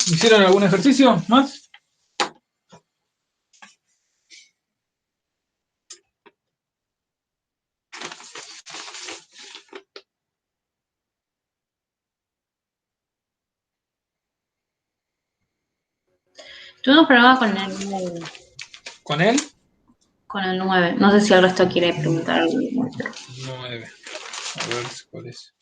¿Hicieron algún ejercicio más? Tuvimos problemas con el 9. ¿Con él? Con el 9. No sé si el resto quiere preguntar algo. 9. A ver cuál es.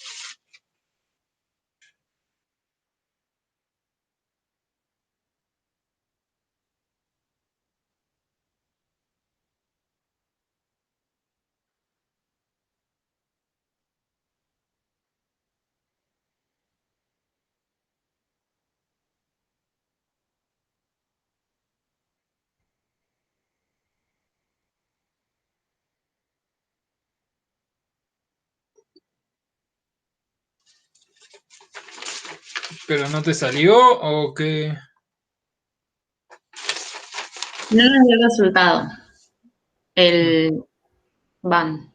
¿Pero no te salió o qué? No nos dio el resultado. El van.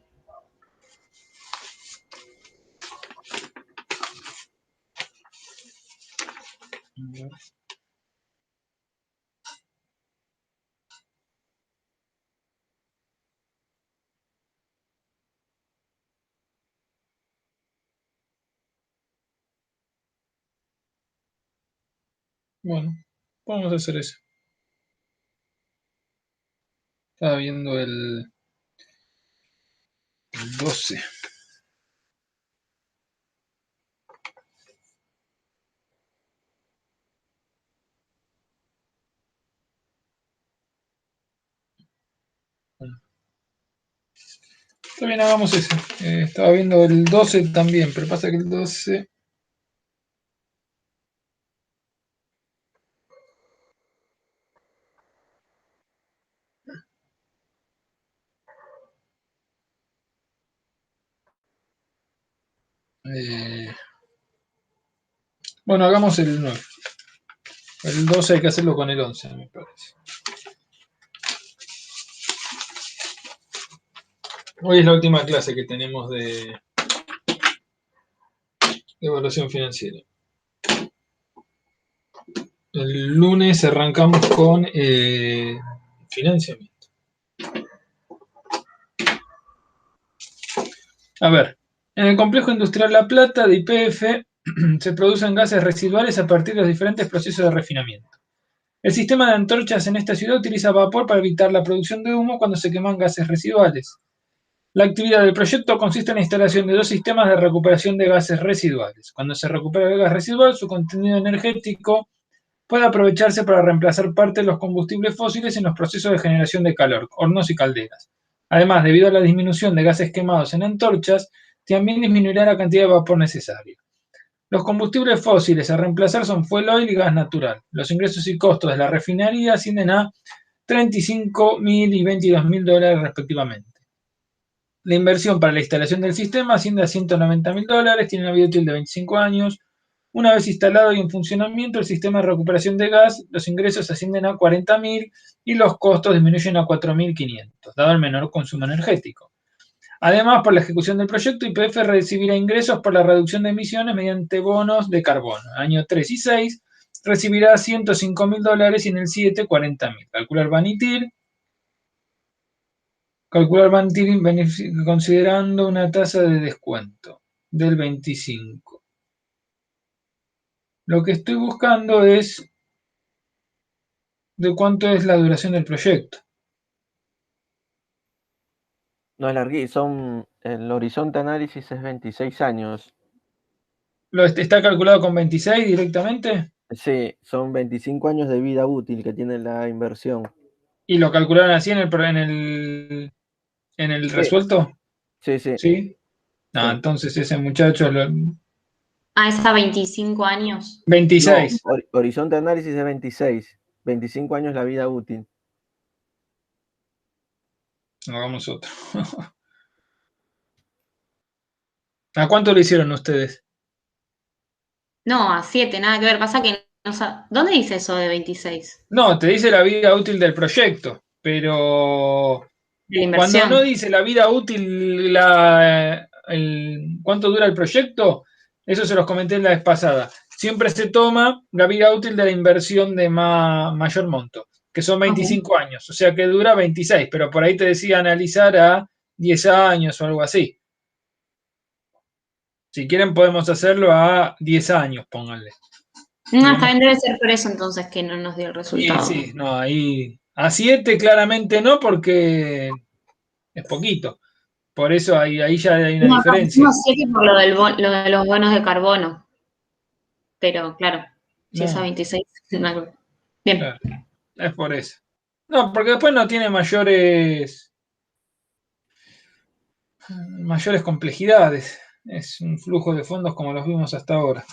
Bueno, vamos a hacer eso. Estaba viendo el 12. Bueno, está bien, hagamos ese. Estaba viendo el 12 también, pero pasa que el 12... bueno, hagamos el 9. El 12 hay que hacerlo con el 11, me parece. Hoy es la última clase que tenemos de evaluación financiera. El lunes arrancamos con financiamiento. A ver, en el complejo industrial La Plata de YPF se producen gases residuales a partir de los diferentes procesos de refinamiento. El sistema de antorchas en esta ciudad utiliza vapor para evitar la producción de humo cuando se queman gases residuales. La actividad del proyecto consiste en la instalación de dos sistemas de recuperación de gases residuales. Cuando se recupera el gas residual, su contenido energético puede aprovecharse para reemplazar parte de los combustibles fósiles en los procesos de generación de calor, hornos y calderas. Además, debido a la disminución de gases quemados en antorchas, también disminuirá la cantidad de vapor necesaria. Los combustibles fósiles a reemplazar son fuel oil y gas natural. Los ingresos y costos de la refinería ascienden a $35.000 y $22.000 respectivamente. La inversión para la instalación del sistema asciende a $190.000, tiene una vida útil de 25 años. Una vez instalado y en funcionamiento el sistema de recuperación de gas, los ingresos ascienden a 40.000 y los costos disminuyen a 4.500, dado el menor consumo energético. Además, por la ejecución del proyecto, YPF recibirá ingresos por la reducción de emisiones mediante bonos de carbono. En el año 3 y 6 recibirá $105.000 y en el 7 $40.000. Calcular Bantil considerando una tasa de descuento del 25. Lo que estoy buscando es de cuánto es la duración del proyecto. No es larguísimo, el horizonte análisis es 26 años. ¿Está calculado con 26 directamente? Sí, son 25 años de vida útil que tiene la inversión. ¿Y lo calcularon así en el Sí, resuelto? sí, sí. ¿Sí? No, Sí. entonces ese muchacho... Es a 25 años. 26. No, horizonte análisis es 26. 25 años la vida útil. Hagamos otro. ¿A cuánto lo hicieron ustedes? No, a 7, nada que ver. Pasa que no ¿dónde dice eso de 26? No, te dice la vida útil del proyecto, pero De la cuando no inversión. dice la vida útil, cuánto dura el proyecto, eso se los comenté la vez pasada. siempre se toma la vida útil de la inversión de mayor monto, que son 25 años, o sea que dura 26, pero por ahí te decía analizar a 10 años o algo así. Si quieren podemos hacerlo a 10 años, pónganle. No, también debe ser por eso entonces que no nos dio el resultado. Sí, no, ahí a 7 claramente no, porque es poquito. Por eso ahí ya hay una diferencia. No, 7 por lo de los bonos de carbono. Pero claro, si es a No, 26, bien. claro, es por eso. No, porque después no tiene mayores complejidades. Es un flujo de fondos como los vimos hasta ahora.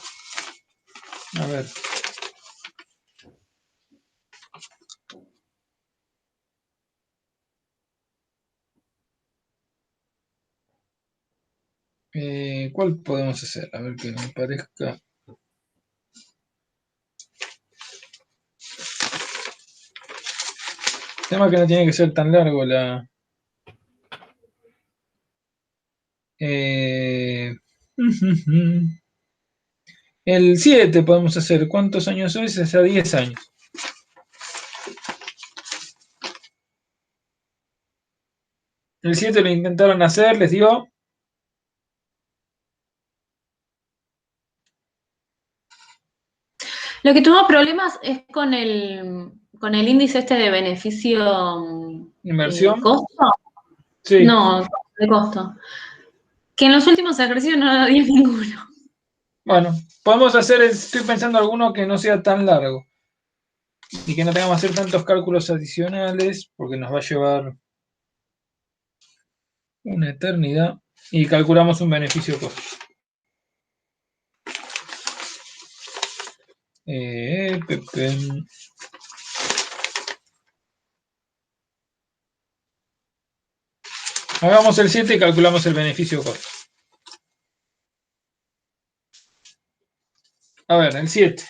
A ver. ¿Cuál podemos hacer? A ver que me parezca. El tema que no tiene que ser tan largo la. El 7 podemos hacer. ¿Cuántos años es? Es a 10 años. El 7 lo intentaron hacer, les dio. Lo que tuvo problemas es con el índice este de beneficio ¿Inversión? costo. Sí. No, de costo. Que en los últimos ejercicios no dio ninguno. Bueno, podemos hacer, estoy pensando alguno que no sea tan largo y que no tengamos que hacer tantos cálculos adicionales porque nos va a llevar una eternidad y calculamos un beneficio costo. Hagamos el 7 y calculamos el beneficio costo. A ver, el 7.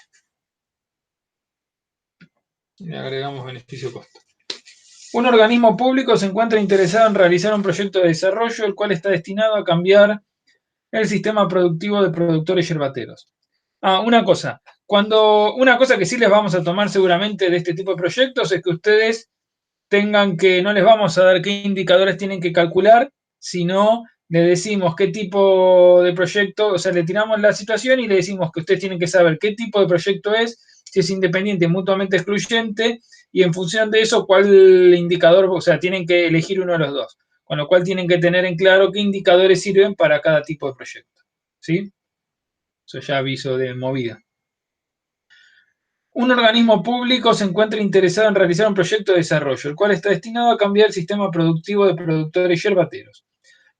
Le agregamos beneficio costo. Un organismo público se encuentra interesado en realizar un proyecto de desarrollo el cual está destinado a cambiar el sistema productivo de productores yerbateros. Una cosa. Una cosa que sí les vamos a tomar seguramente de este tipo de proyectos es que ustedes tengan que, no les vamos a dar qué indicadores tienen que calcular, sino le decimos qué tipo de proyecto, o sea, le tiramos la situación y le decimos que ustedes tienen que saber qué tipo de proyecto es, si es independiente, mutuamente excluyente, y en función de eso, cuál indicador, o sea, tienen que elegir uno de los dos, con lo cual tienen que tener en claro qué indicadores sirven para cada tipo de proyecto. ¿Sí? Eso ya aviso de movida. Un organismo público se encuentra interesado en realizar un proyecto de desarrollo, el cual está destinado a cambiar el sistema productivo de productores yerbateros.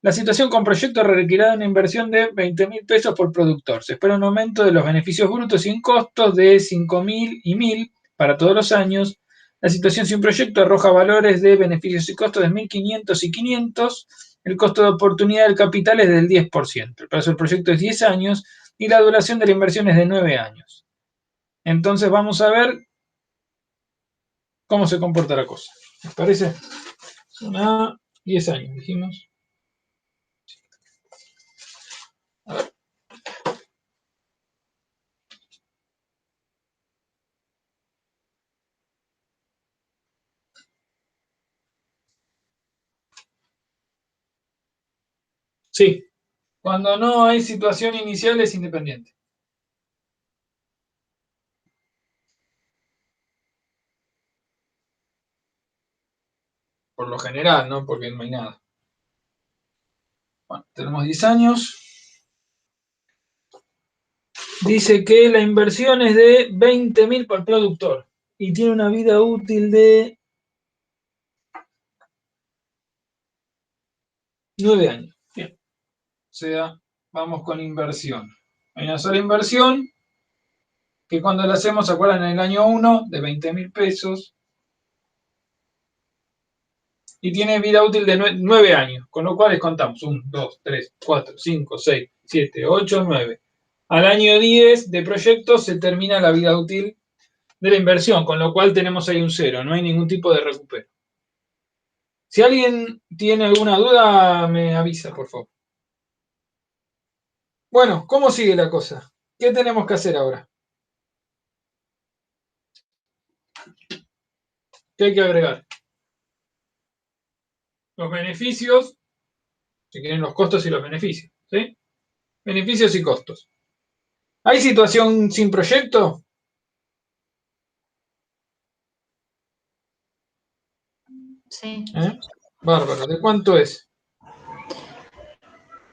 La situación con proyecto requerirá una inversión de 20.000 pesos por productor. Se espera un aumento de los beneficios brutos sin costos de 5.000 y 1.000 para todos los años. La situación sin proyecto arroja valores de beneficios y costos de 1.500 y 500. El costo de oportunidad del capital es del 10%. El plazo del proyecto es 10 años y la duración de la inversión es de 9 años. Entonces vamos a ver cómo se comporta la cosa. ¿Les parece? Son a 10 años, dijimos. A ver. Sí, cuando no hay situación inicial es independiente. Por lo general, ¿no? Porque no hay nada. Bueno, tenemos 10 años. Dice que la inversión es de 20.000 por productor y tiene una vida útil de 9 años. Bien. O sea, vamos con inversión. Hay una sola inversión que cuando la hacemos, ¿se acuerdan? En el año 1 de 20.000 pesos y tiene vida útil de 9 años, con lo cual les contamos 1, 2, 3, 4, 5, 6, 7, 8, 9. Al año 10 de proyecto se termina la vida útil de la inversión, con lo cual tenemos ahí un 0, no hay ningún tipo de recupero. Si alguien tiene alguna duda, me avisa, por favor. Bueno, ¿cómo sigue la cosa? ¿Qué tenemos que hacer ahora? ¿Qué hay que agregar? Los beneficios, si quieren los costos y los beneficios, ¿sí? Beneficios y costos. ¿Hay situación sin proyecto? Sí. Bárbaro. ¿De cuánto es?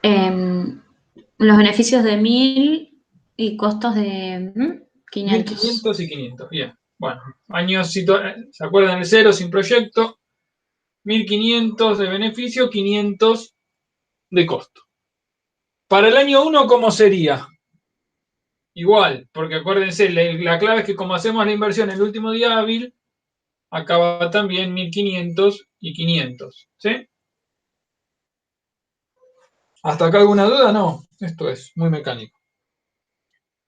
Los beneficios de 1000 y costos de 500. 1500 y 500. Bien. Bueno, años, ¿se acuerdan el cero sin proyecto? 1500 de beneficio, 500 de costo. Para el año 1, ¿cómo sería? Igual, porque acuérdense, la clave es que como hacemos la inversión el último día hábil, acaba también 1500 y 500. ¿Sí? ¿Hasta acá alguna duda? No, esto es muy mecánico.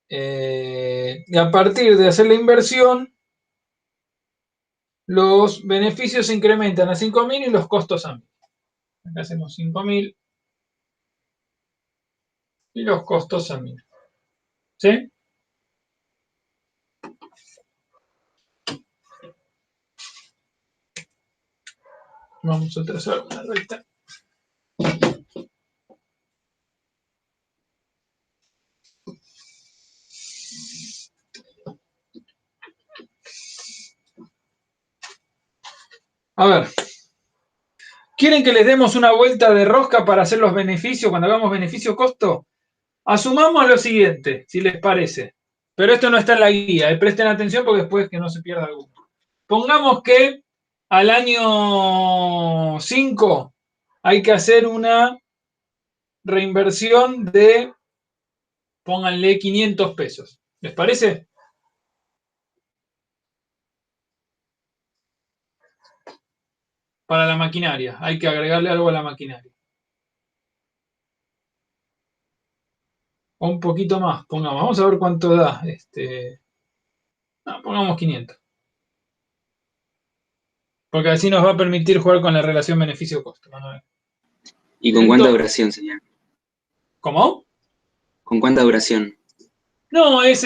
Y a partir de hacer la inversión, los beneficios se incrementan a 5000 y los costos a 1000. Acá hacemos 5000 y los costos a 1000. ¿Sí? Vamos a trazar una recta. A ver, ¿quieren que les demos una vuelta de rosca para hacer los beneficios cuando hagamos beneficio-costo? Asumamos lo siguiente, si les parece. Pero esto no está en la guía, presten atención porque después que no se pierda alguno. Pongamos que al año 5 hay que hacer una reinversión de, pónganle 500 pesos. ¿Les parece? Para la maquinaria, hay que agregarle algo a la maquinaria. O un poquito más, pongamos. Vamos a ver cuánto da. No, pongamos 500. Porque así nos va a permitir jugar con la relación beneficio-costo. ¿Y con cuánta duración, señor? ¿Cómo? ¿Con cuánta duración? No, es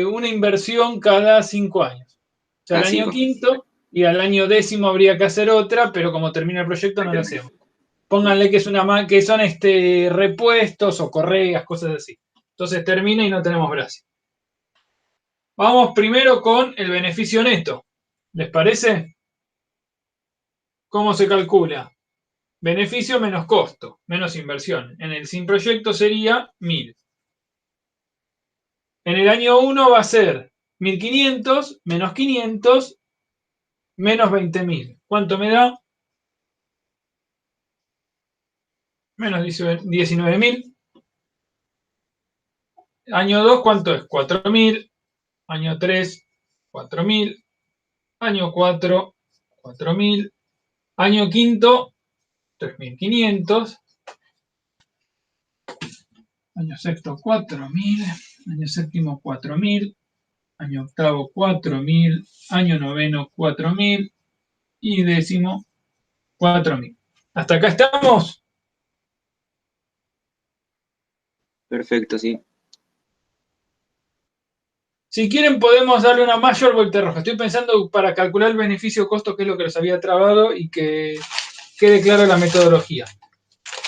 una inversión cada 5 años. O sea, al año 5. quinto y al año 10º habría que hacer otra, pero como termina el proyecto no lo hacemos. Pónganle que que son repuestos o correas, cosas así. Entonces termina y no tenemos gracia. Vamos primero con el beneficio neto. ¿Les parece? ¿Cómo se calcula? Beneficio menos costo, menos inversión. En el sin proyecto sería 1000. En el año 1 va a ser 1500 menos 500 menos 20.000. ¿Cuánto me da? Menos 19.000. Año 2, ¿cuánto es? 4.000. Año 3, 4.000. Año 4, 4.000. Año quinto, 3.500. Año sexto, 4.000. Año séptimo, 4.000. Año octavo, 4.000. Año noveno, 4.000. Y décimo, 4.000. ¿Hasta acá estamos? Perfecto, sí. Si quieren podemos darle una mayor vuelta roja. Estoy pensando para calcular el beneficio-costo, que es lo que los había trabado y que quede clara la metodología.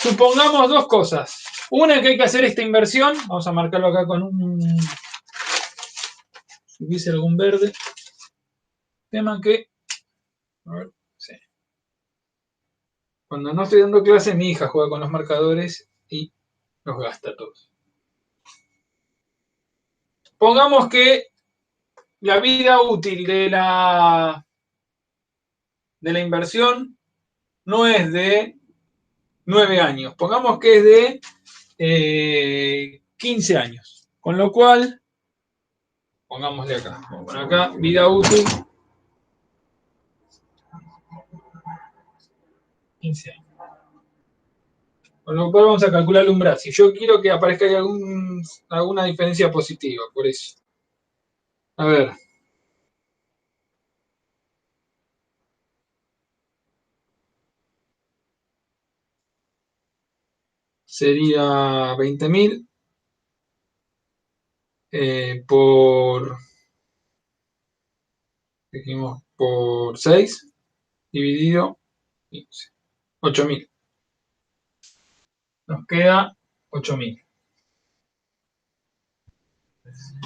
Supongamos dos cosas. Una, que hay que hacer esta inversión. Vamos a marcarlo acá con si hubiese algún verde. Tema que, a ver, sí. Cuando no estoy dando clase, mi hija juega con los marcadores y los gasta todos. Pongamos que la vida útil de la inversión no es de 9 años. Pongamos que es de 15 años. Con lo cual, pongámosle acá. Vamos a poner acá, vida útil 15 años. Con lo cual vamos a calcular el umbral. Si yo quiero que aparezca ahí alguna diferencia positiva, por eso. A ver. Sería 20.000 por, dijimos, por 6 dividido 15. 8.000. Nos queda 8.000.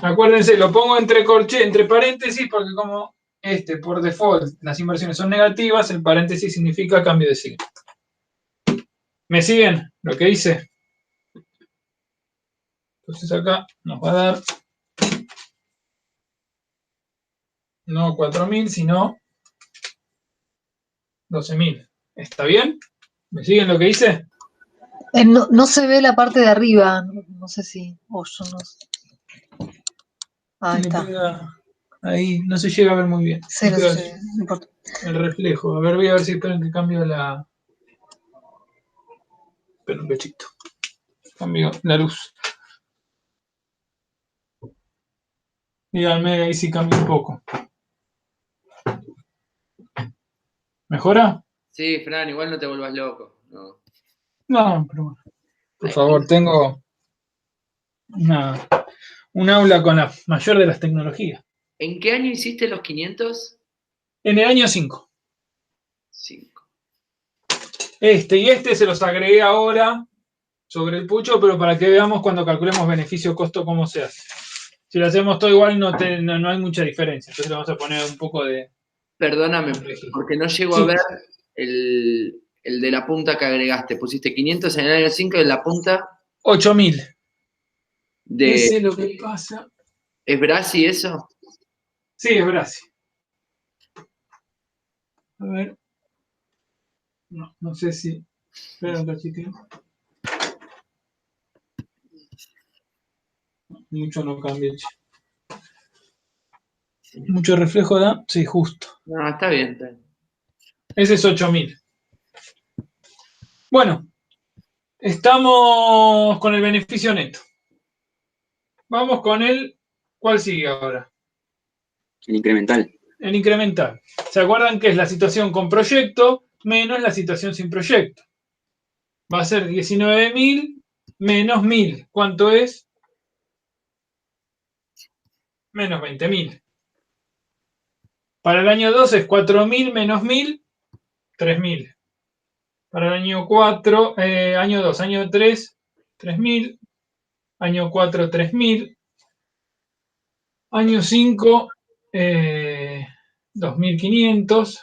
Acuérdense, lo pongo entre paréntesis, porque como por default las inversiones son negativas, el paréntesis significa cambio de signo. ¿Me siguen lo que hice? Entonces acá nos va a dar no 4.000, sino 12.000. ¿Está bien? ¿Me siguen lo que hice? No, no se ve la parte de arriba, no sé si. Yo no sé. Ahí Le está. pega ahí, no se llega a ver muy bien. Sí, Me no pega sé, no importa. el reflejo. A ver, voy a ver si esperen que cambio la. Espera un cachito. Cambio la luz. Díganme ahí si cambia un poco. ¿Mejora? Sí, Fran, igual no te vuelvas loco. No. No, pero bueno. Por Ay, favor, tengo un aula con la mayor de las tecnologías. ¿En qué año hiciste los 500? En el año 5. 5. Y se los agregué ahora sobre el pucho, pero para que veamos cuando calculemos beneficio-costo cómo se hace. Si lo hacemos todo igual no hay mucha diferencia. Entonces le vamos a poner un poco de Perdóname, complejidad. porque no llego a Sí, ver el de la punta que agregaste. Pusiste 500 en el año 5 y en la punta 8.000. de... Ese es lo que pasa. ¿Es Brasi eso? Sí, es Brasil. A ver. No sé si. Espera un cachito. Mucho no cambia. Mucho reflejo da. Sí, justo. No, está bien, está bien. Ese es 8.000. Bueno, estamos con el beneficio neto. Vamos con el. ¿Cuál sigue ahora? El incremental. El incremental. ¿Se acuerdan que es la situación con proyecto menos la situación sin proyecto? Va a ser 19.000 menos 1.000. ¿Cuánto es? Menos 20.000. Para el año 2 es 4.000 menos 1.000, 3.000. Para el año 4, año 2, año 3, 3.000. Año 4, 3.000. Año 5, 2.500.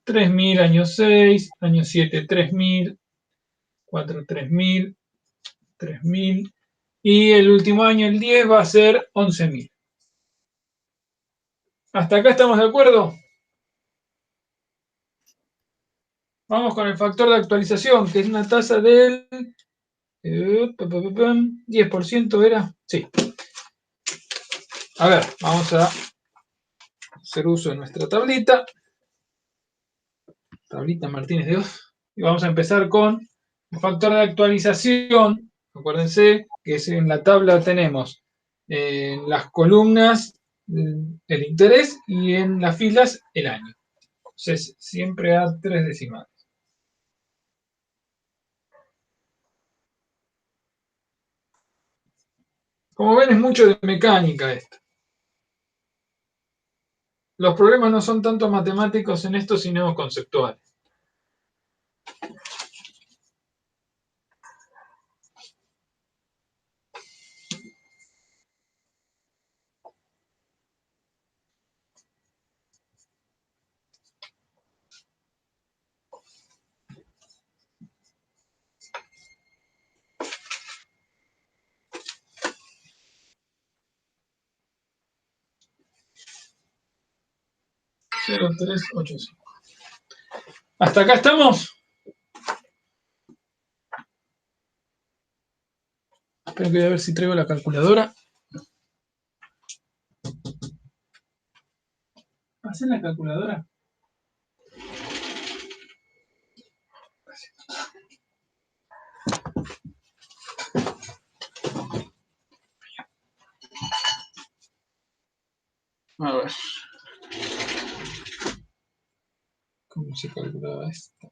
3.000, año 6, año 7, 3.000. 4, 3.000. 3.000. Y el último año, el 10, va a ser 11.000. ¿Hasta acá estamos de acuerdo? Vamos con el factor de actualización, que es una tasa del 10%, ¿era? Sí. A ver, vamos a hacer uso de nuestra tablita. Tablita Martínez de Oz. Y vamos a empezar con el factor de actualización. Acuérdense que en la tabla tenemos en las columnas el interés y en las filas el año. Entonces siempre a 3 decimales. Como ven, es mucho de mecánica esto. Los problemas no son tanto matemáticos en esto, sino conceptuales. Cero, 3, 8, 5. ¿Hasta acá estamos? Espero que voy a ver si traigo la calculadora. ¿Hacen la calculadora? A ver. ¿Cómo se calculaba esto?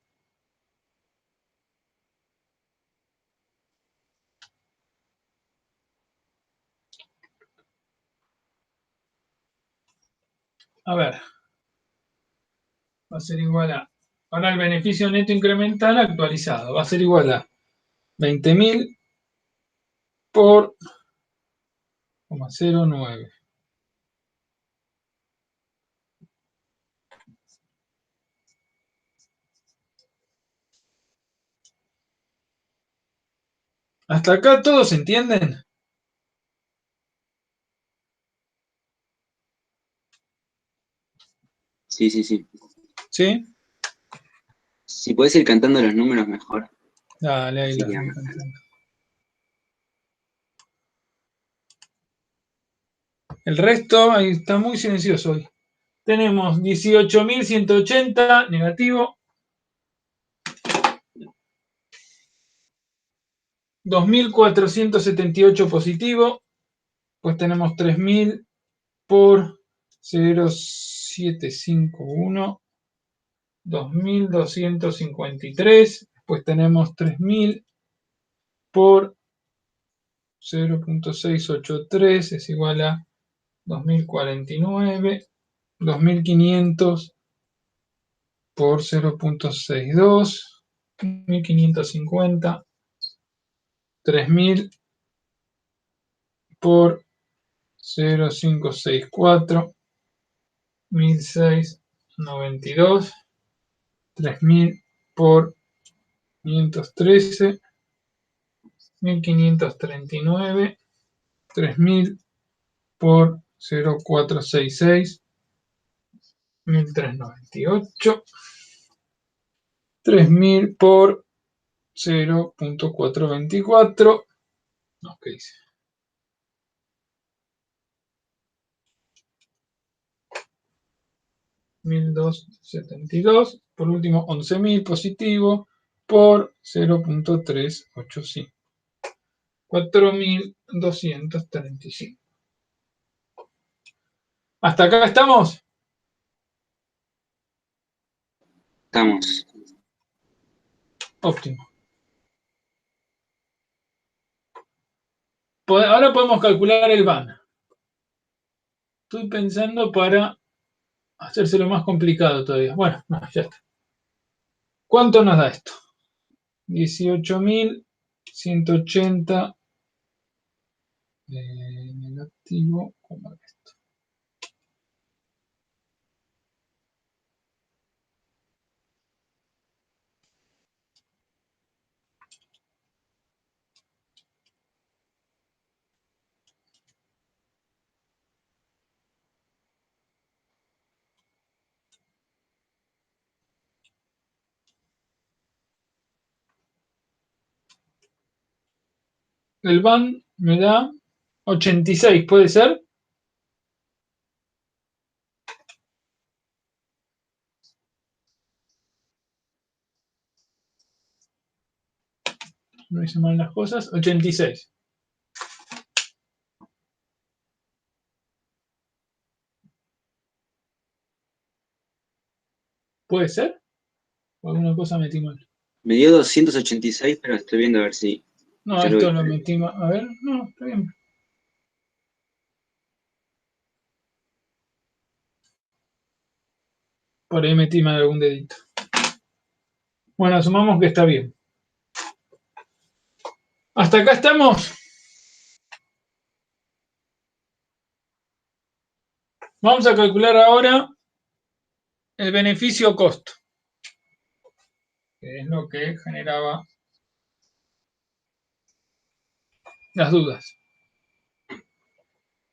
a ver, va a ser igual a, ahora el beneficio neto incremental actualizado, va a ser igual a 20.000 por 0,09. ¿Hasta acá todos entienden? Sí, sí, sí. ¿Sí? Si podés ir cantando los números mejor. Dale, ahí Sí, los ya. voy cantando. El resto, ahí está muy silencioso hoy. Tenemos 18.180 negativo, 2.478 positivo, pues tenemos 3.000 por 0,751, 2.253, después tenemos 3.000 por 0,683 es igual a 2.049, 2.500 por 0,62, 1.550, 3.000 por 0,564, 1.692, 3.000 por 513, 1.539, 3.000 por 0,466, 1.398, 3.000 por 0,424, no, ¿qué dice? 1.272, por último 11.000 positivo por 0,385, 4.235. ¿Hasta acá estamos? Estamos. Óptimo. Ahora podemos calcular el VAN. Estoy pensando para hacérselo más complicado todavía. Bueno, no, ya está. ¿Cuánto nos da esto? 18.180 negativo. ¿Cómo es esto? El VAN me da 86, ¿puede ser? No hice mal las cosas. 86. ¿Puede ser? ¿O alguna cosa metí mal? Me dio 286, pero estoy viendo a ver si No, ya lo esto vi. lo metí mal. A ver, no, está bien. Por ahí metí mal algún dedito. Bueno, asumamos que está bien. ¿Hasta acá estamos? Vamos a calcular ahora el beneficio-costo, que es lo que generaba las dudas.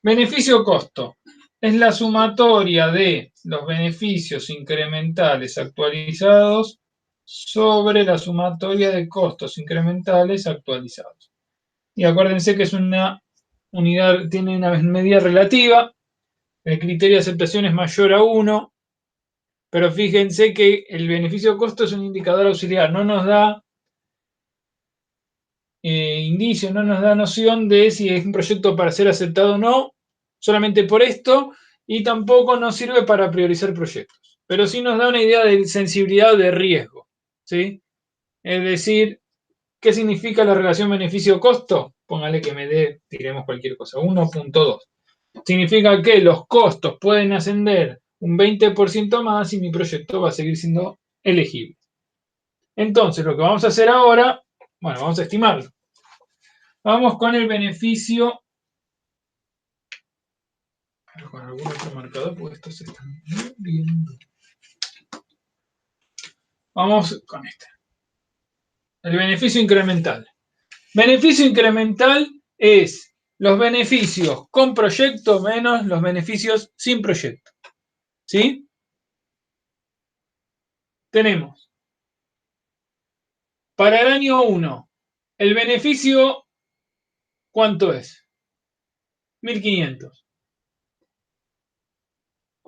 Beneficio-costo es la sumatoria de los beneficios incrementales actualizados sobre la sumatoria de costos incrementales actualizados. Y acuérdense que es una unidad, tiene una medida relativa, el criterio de aceptación es mayor a 1, pero fíjense que el beneficio-costo es un indicador auxiliar, no nos da indicio, no nos da noción de si es un proyecto para ser aceptado o no, solamente por esto, y tampoco nos sirve para priorizar proyectos, pero sí nos da una idea de sensibilidad de riesgo, ¿sí? Es decir, ¿qué significa la relación beneficio-costo? Póngale que me dé, diremos cualquier cosa, 1.2. Significa que los costos pueden ascender un 20% más y mi proyecto va a seguir siendo elegible. Entonces, lo que vamos a hacer ahora, bueno, vamos a estimarlo. Vamos con el beneficio. Con algún otro marcador, porque estos se están viendo. Vamos con este. El beneficio incremental. Beneficio incremental es los beneficios con proyecto menos los beneficios sin proyecto. ¿Sí? Tenemos para el año 1, el beneficio, ¿cuánto es? 1.500.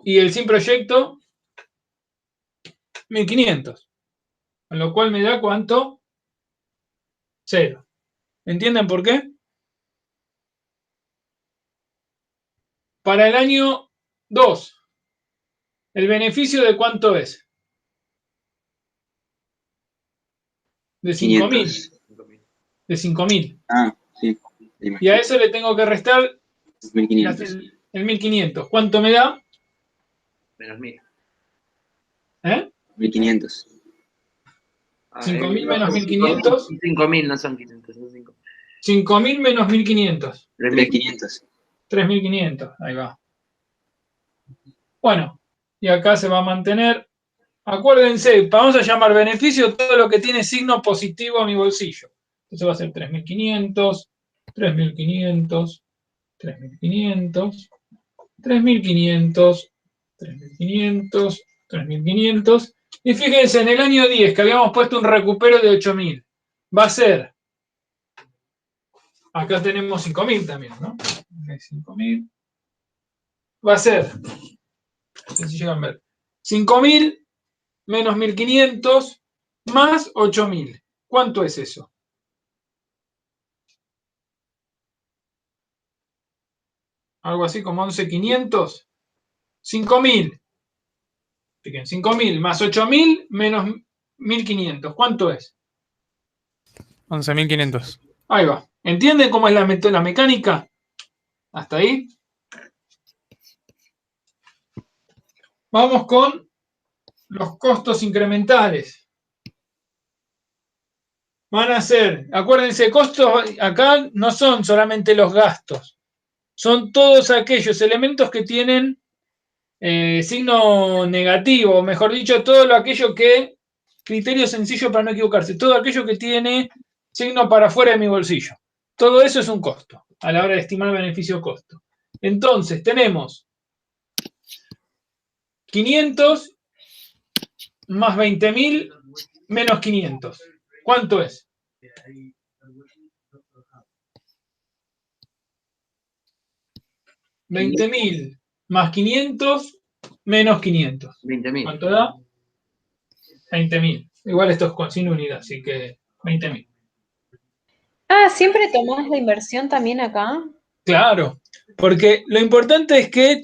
Y el sin proyecto, 1.500. Con lo cual me da ¿cuánto? 0. ¿Entienden por qué? Para el año 2, ¿el beneficio de cuánto es? De 5.000. 500. De 5.000. Ah, sí. Y a eso le tengo que restar 1500. el 1.500. ¿Cuánto me da? Menos 1000. ¿Eh? 1500. 5.000 menos 1.500. 5.000 no son 500, son 5.000. 5.000 menos 1.500. 3500. 3.500. Ahí va. Bueno, y acá se va a mantener. Acuérdense, vamos a llamar beneficio todo lo que tiene signo positivo a mi bolsillo. Entonces va a ser 3.500, 3.500, 3.500, 3.500, 3.500, 3.500. Y fíjense, en el año 10 que habíamos puesto un recupero de 8.000, va a ser, acá tenemos 5.000 también, ¿no? 5.000. Va a ser, no sé si llegan a ver, 5.000 menos 1.500 más 8.000. ¿Cuánto es eso? Algo así como 11.500. 5.000. Fíjense, 5.000 más 8.000 menos 1.500. ¿Cuánto es? 11.500. Ahí va. ¿Entienden cómo es la mecánica? ¿Hasta ahí? Vamos con los costos incrementales. Van a ser, acuérdense, costos acá no son solamente los gastos, son todos aquellos elementos que tienen signo negativo, o mejor dicho, todo aquello que, criterio sencillo para no equivocarse, todo aquello que tiene signo para afuera de mi bolsillo. Todo eso es un costo a la hora de estimar beneficio-costo. Entonces, tenemos 500 más 20.000 menos 500. ¿Cuánto es? 20.000 más 500 menos 500. 20.000. ¿Cuánto da? 20.000. Igual esto es sin unidad, así que 20.000. Ah, ¿siempre tomás la inversión también acá? Claro, porque lo importante es que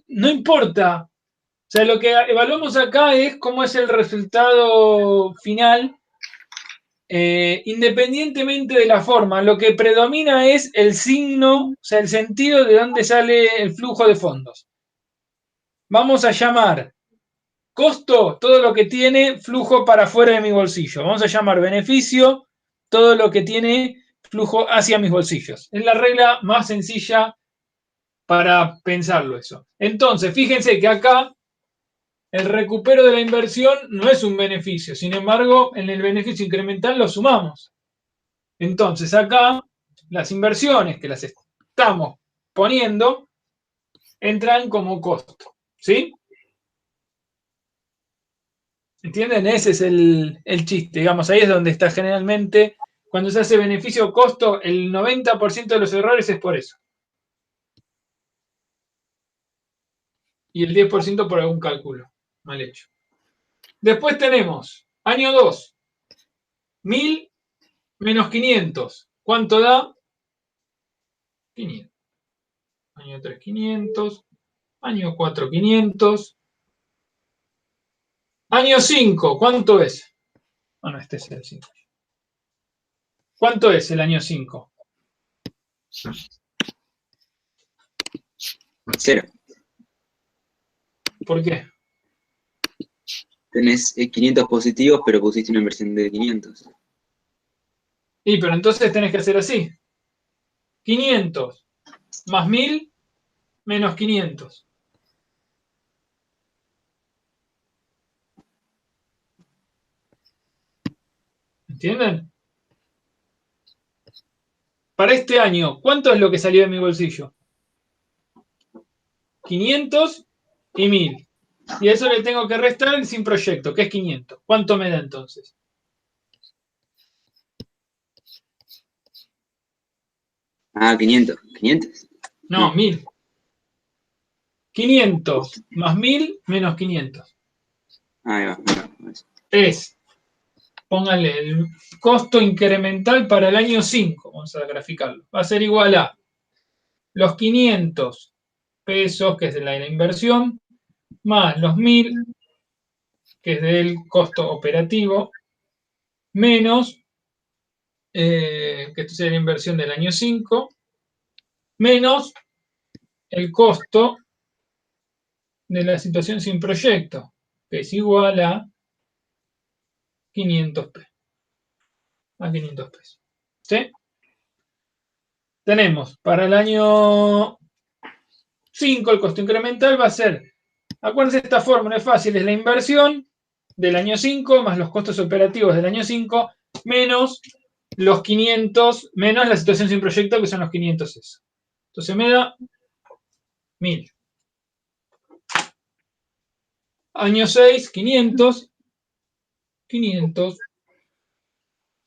no importa, o sea, lo que evaluamos acá es cómo es el resultado final, independientemente de la forma, lo que predomina es el signo, o sea, el sentido de dónde sale el flujo de fondos. Vamos a llamar costo todo lo que tiene flujo para afuera de mi bolsillo. Vamos a llamar beneficio todo lo que tiene flujo hacia mis bolsillos. Es la regla más sencilla para pensarlo eso. Entonces, fíjense que acá el recupero de la inversión no es un beneficio, sin embargo, en el beneficio incremental lo sumamos. Entonces, acá las inversiones que las estamos poniendo entran como costo, ¿sí? ¿Entienden? Ese es el chiste, digamos, ahí es donde está generalmente, cuando se hace beneficio-costo, el 90% de los errores es por eso. Y el 10% por algún cálculo mal hecho. Después tenemos, año 2, 1.000 menos 500. ¿Cuánto da? 500. Año 3, 500. Año 4, 500. Año 5, ¿cuánto es? Bueno, este es el 5. ¿Cuánto es el año 5? 0. ¿Por qué? Tenés 500 positivos, pero pusiste una inversión de 500. Pero entonces tenés que hacer así. 500 más 1000 menos 500. ¿Entienden? Para este año, ¿cuánto es lo que salió de mi bolsillo? 500 y 1000. Y a eso le tengo que restar el sin proyecto, que es 500. ¿Cuánto me da entonces? Ah, 500. 500. No, 1000. 500 más 1000 menos 500. Ahí va. Es, pónganle, el costo incremental para el año 5. Vamos a graficarlo. Va a ser igual a los 500 pesos, que es de la inversión, más los 1000, que es del costo operativo, menos, que esto sería la inversión del año 5, menos el costo de la situación sin proyecto, que es igual a 500 pesos. A 500 pesos. ¿Sí? Tenemos para el año 5 el costo incremental va a ser, acuérdense, esta fórmula es fácil, es la inversión del año 5 más los costos operativos del año 5 menos los 500, menos la situación sin proyecto, que son los 500 eso. Entonces me da 1000. Año 6, 500, 500,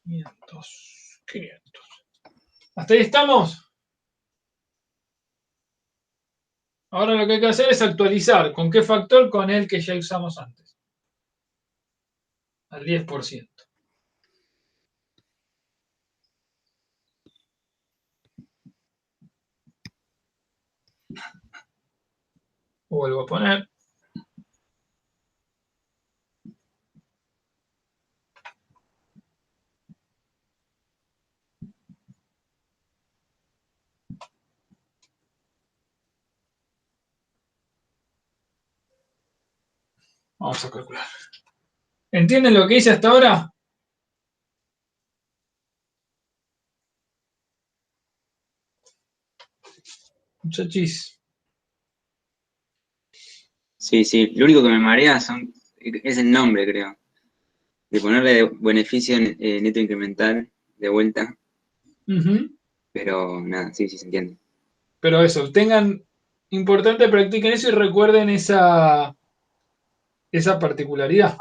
500, 500. ¿Hasta ahí estamos? Ahora lo que hay que hacer es actualizar. ¿Con qué factor? Con el que ya usamos antes. Al 10%. Vuelvo a poner. Vamos a calcular. ¿Entienden lo que hice hasta ahora? Muchachis. Sí, sí. Lo único que me marea es el nombre, creo. De ponerle beneficio neto incremental de vuelta. Pero nada, sí, sí se entiende. Pero eso, importante, practiquen eso y recuerden esa particularidad.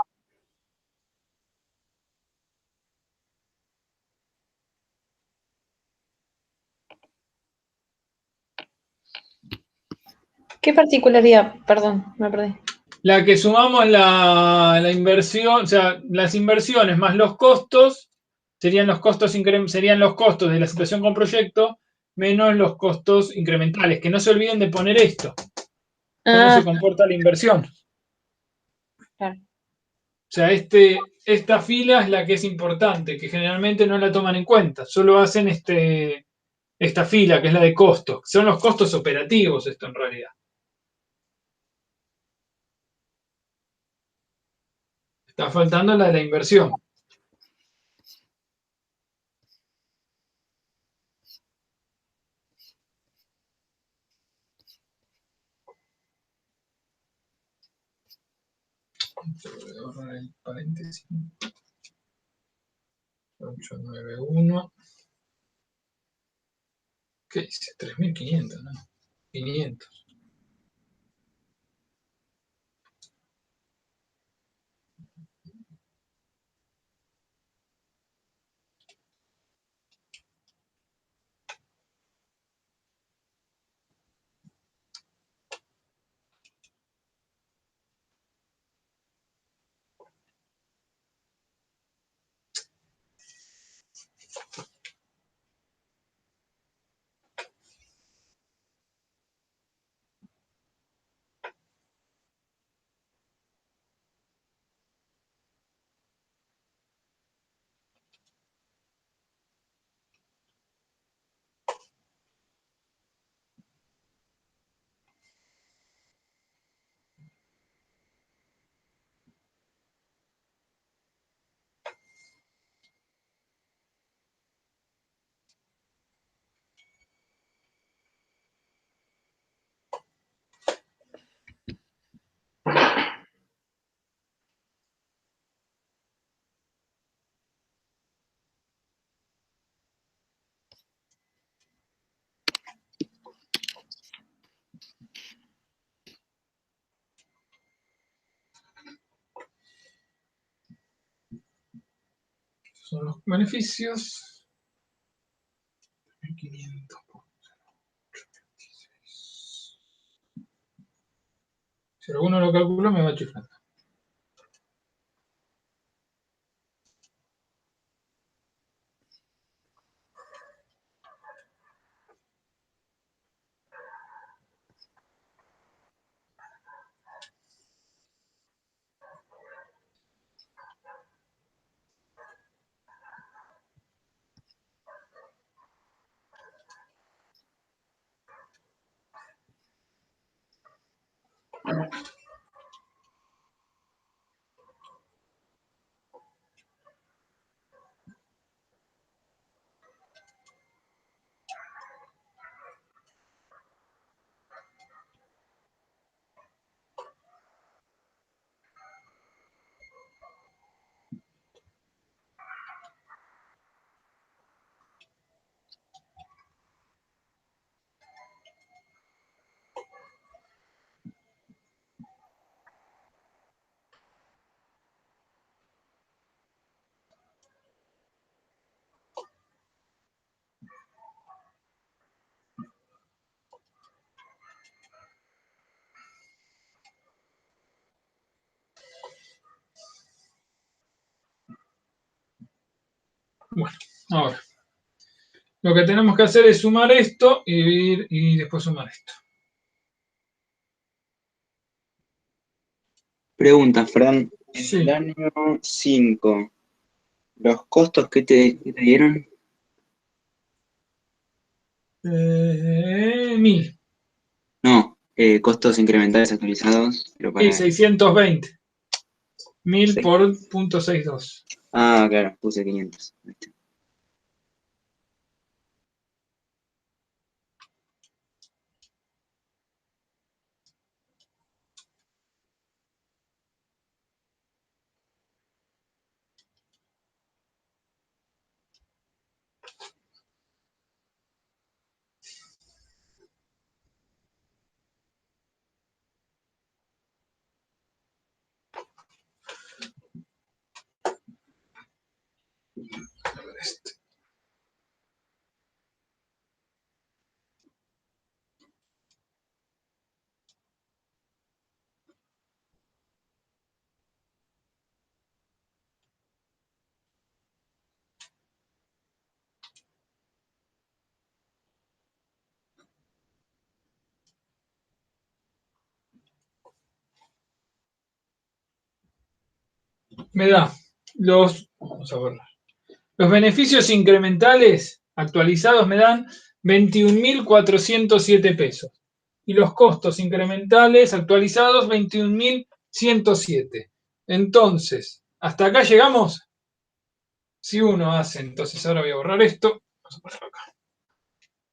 ¿Qué particularidad? Perdón, me perdí. La que sumamos la inversión, o sea, las inversiones más los costos, serían los costos de la situación con proyecto, menos los costos incrementales. Que no se olviden de poner esto. ¿Cómo se comporta la inversión? Claro. O sea, esta fila es la que es importante, que generalmente no la toman en cuenta. Solo hacen esta fila, que es la de costos. Son los costos operativos esto en realidad. Está faltando la de la inversión. Voy a borrar el paréntesis. 891. ¿Qué dice? 3500, ¿no? 500. son los beneficios. 500 por 0.86. Si alguno lo calculó, me va chiflando. Bueno, ahora. Lo que tenemos que hacer es sumar esto y dividir y después sumar esto. Pregunta, Fran. En Sí. el año 5, ¿los costos que te dieron? 1000. No, costos incrementales actualizados, pero Y para... 620. 1000 Sí. por .62. Ah, claro, puse 500. Ahí está. Me da vamos a ver, los beneficios incrementales actualizados me dan 21.407 pesos. Y los costos incrementales actualizados 21.107. Entonces, ¿hasta acá llegamos? Si uno hace, entonces ahora voy a borrar esto. Vamos a ponerlo acá.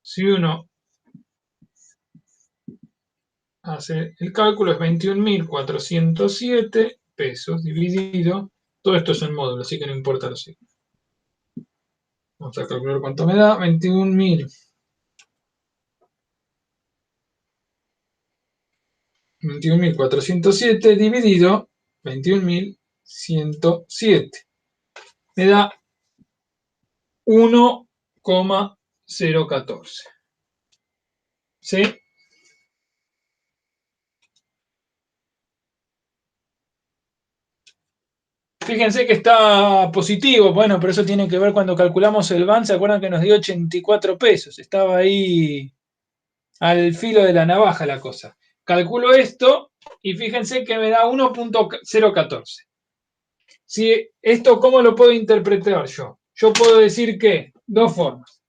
Si uno hace el cálculo es 21.407 pesos dividido. Todo esto es en módulo, así que no importa los signos. Vamos a calcular cuánto me da. 21.407 dividido 21.107. Me da 1,014. ¿Sí? Fíjense que está positivo. Bueno, pero eso tiene que ver cuando calculamos el BAN. ¿Se acuerdan que nos dio 84 pesos? Estaba ahí al filo de la navaja la cosa. Calculo esto y fíjense que me da 1,014. Si esto, ¿cómo lo puedo interpretar yo? Yo puedo decir que, dos formas.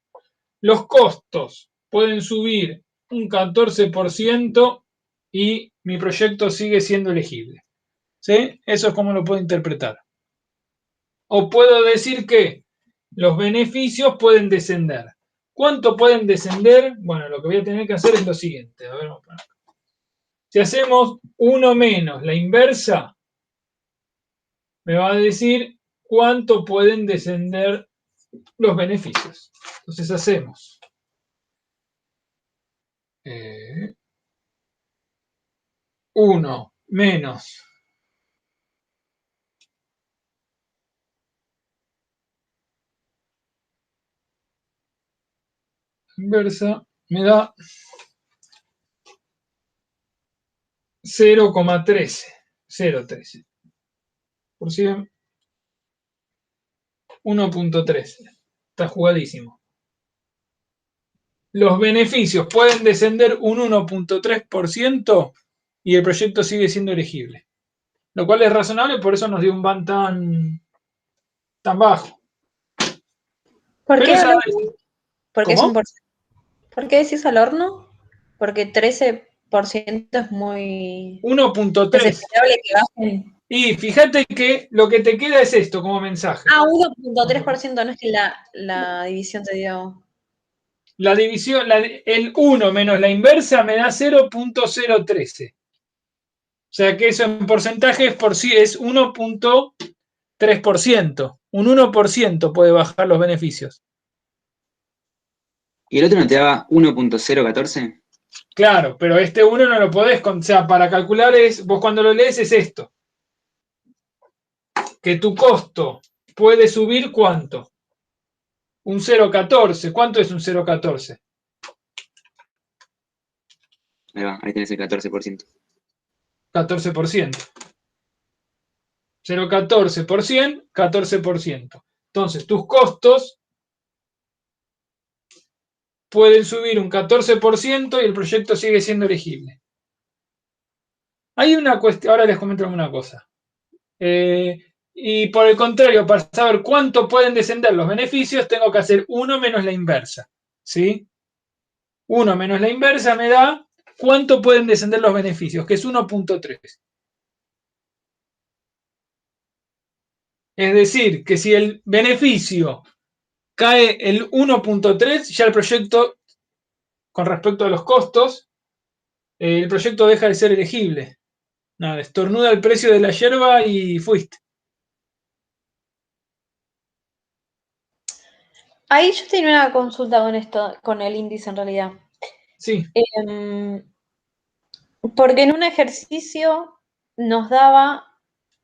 Los costos pueden subir un 14% y mi proyecto sigue siendo elegible. ¿Sí? Eso es como lo puedo interpretar. O puedo decir que los beneficios pueden descender. ¿Cuánto pueden descender? Bueno, lo que voy a tener que hacer es lo siguiente. A ver, vamos a poner acá. Si hacemos 1 menos la inversa, me va a decir cuánto pueden descender los beneficios. Entonces hacemos 1 menos inversa me da 0,13. 0,13 por 100. 1.13. Está jugadísimo. Los beneficios pueden descender un 1.3% y el proyecto sigue siendo elegible. Lo cual es razonable, por eso nos dio un ban tan bajo. ¿Por qué, Pero porque es ¿cómo? ¿Por qué decís al horno? Porque 13% es muy 1.3. desesperable que bajen. Y fíjate que lo que te queda es esto como mensaje. 1.3%, no es que la división te dio. La división, el 1 menos la inversa me da 0.013. O sea que eso en porcentajes por sí es 1.3%. Un 1% puede bajar los beneficios. ¿Y el otro no te daba 1.014? Claro, pero este 1 no lo podés, o sea, para calcular vos cuando lo lees es esto. Que tu costo puede subir ¿cuánto? Un 0,14. ¿Cuánto es un 0,14? Ahí va, ahí tenés el 14%. 14%. 0,14 por 100, 14%. Entonces, tus costos pueden subir un 14% y el proyecto sigue siendo elegible. Hay una cuestión, ahora les comento alguna cosa. Y por el contrario, para saber cuánto pueden descender los beneficios, tengo que hacer 1 menos la inversa. ¿Sí? 1 menos la inversa me da cuánto pueden descender los beneficios, que es 1.3. Es decir, que si el beneficio cae el 1.3, ya el proyecto, con respecto a los costos, el proyecto deja de ser elegible. Nada, estornuda el precio de la yerba y fuiste. Ahí yo tenía una consulta con esto, con el índice en realidad. Sí. Porque en un ejercicio nos daba,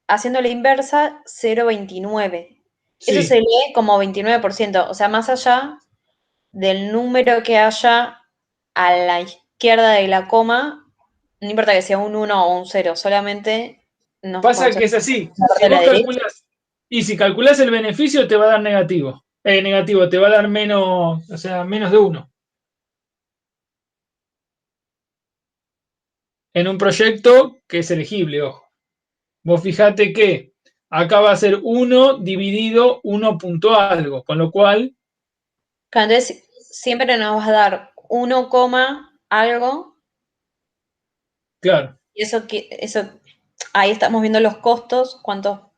haciendo la inversa, 0,29. Sí. Eso se lee como 29%, o sea, más allá del número que haya a la izquierda de la coma, no importa que sea un 1 o un 0, solamente nos Pasa que es así. Si vos calculás, y si calculás el beneficio, te va a dar negativo. Negativo, te va a dar menos, o sea, menos de 1. En un proyecto que es elegible, ojo. Vos fijate que acá va a ser 1 dividido 1 punto algo, con lo cual... Claro, entonces siempre nos va a dar 1, algo. Claro. Y eso, ahí estamos viendo los costos, cuánto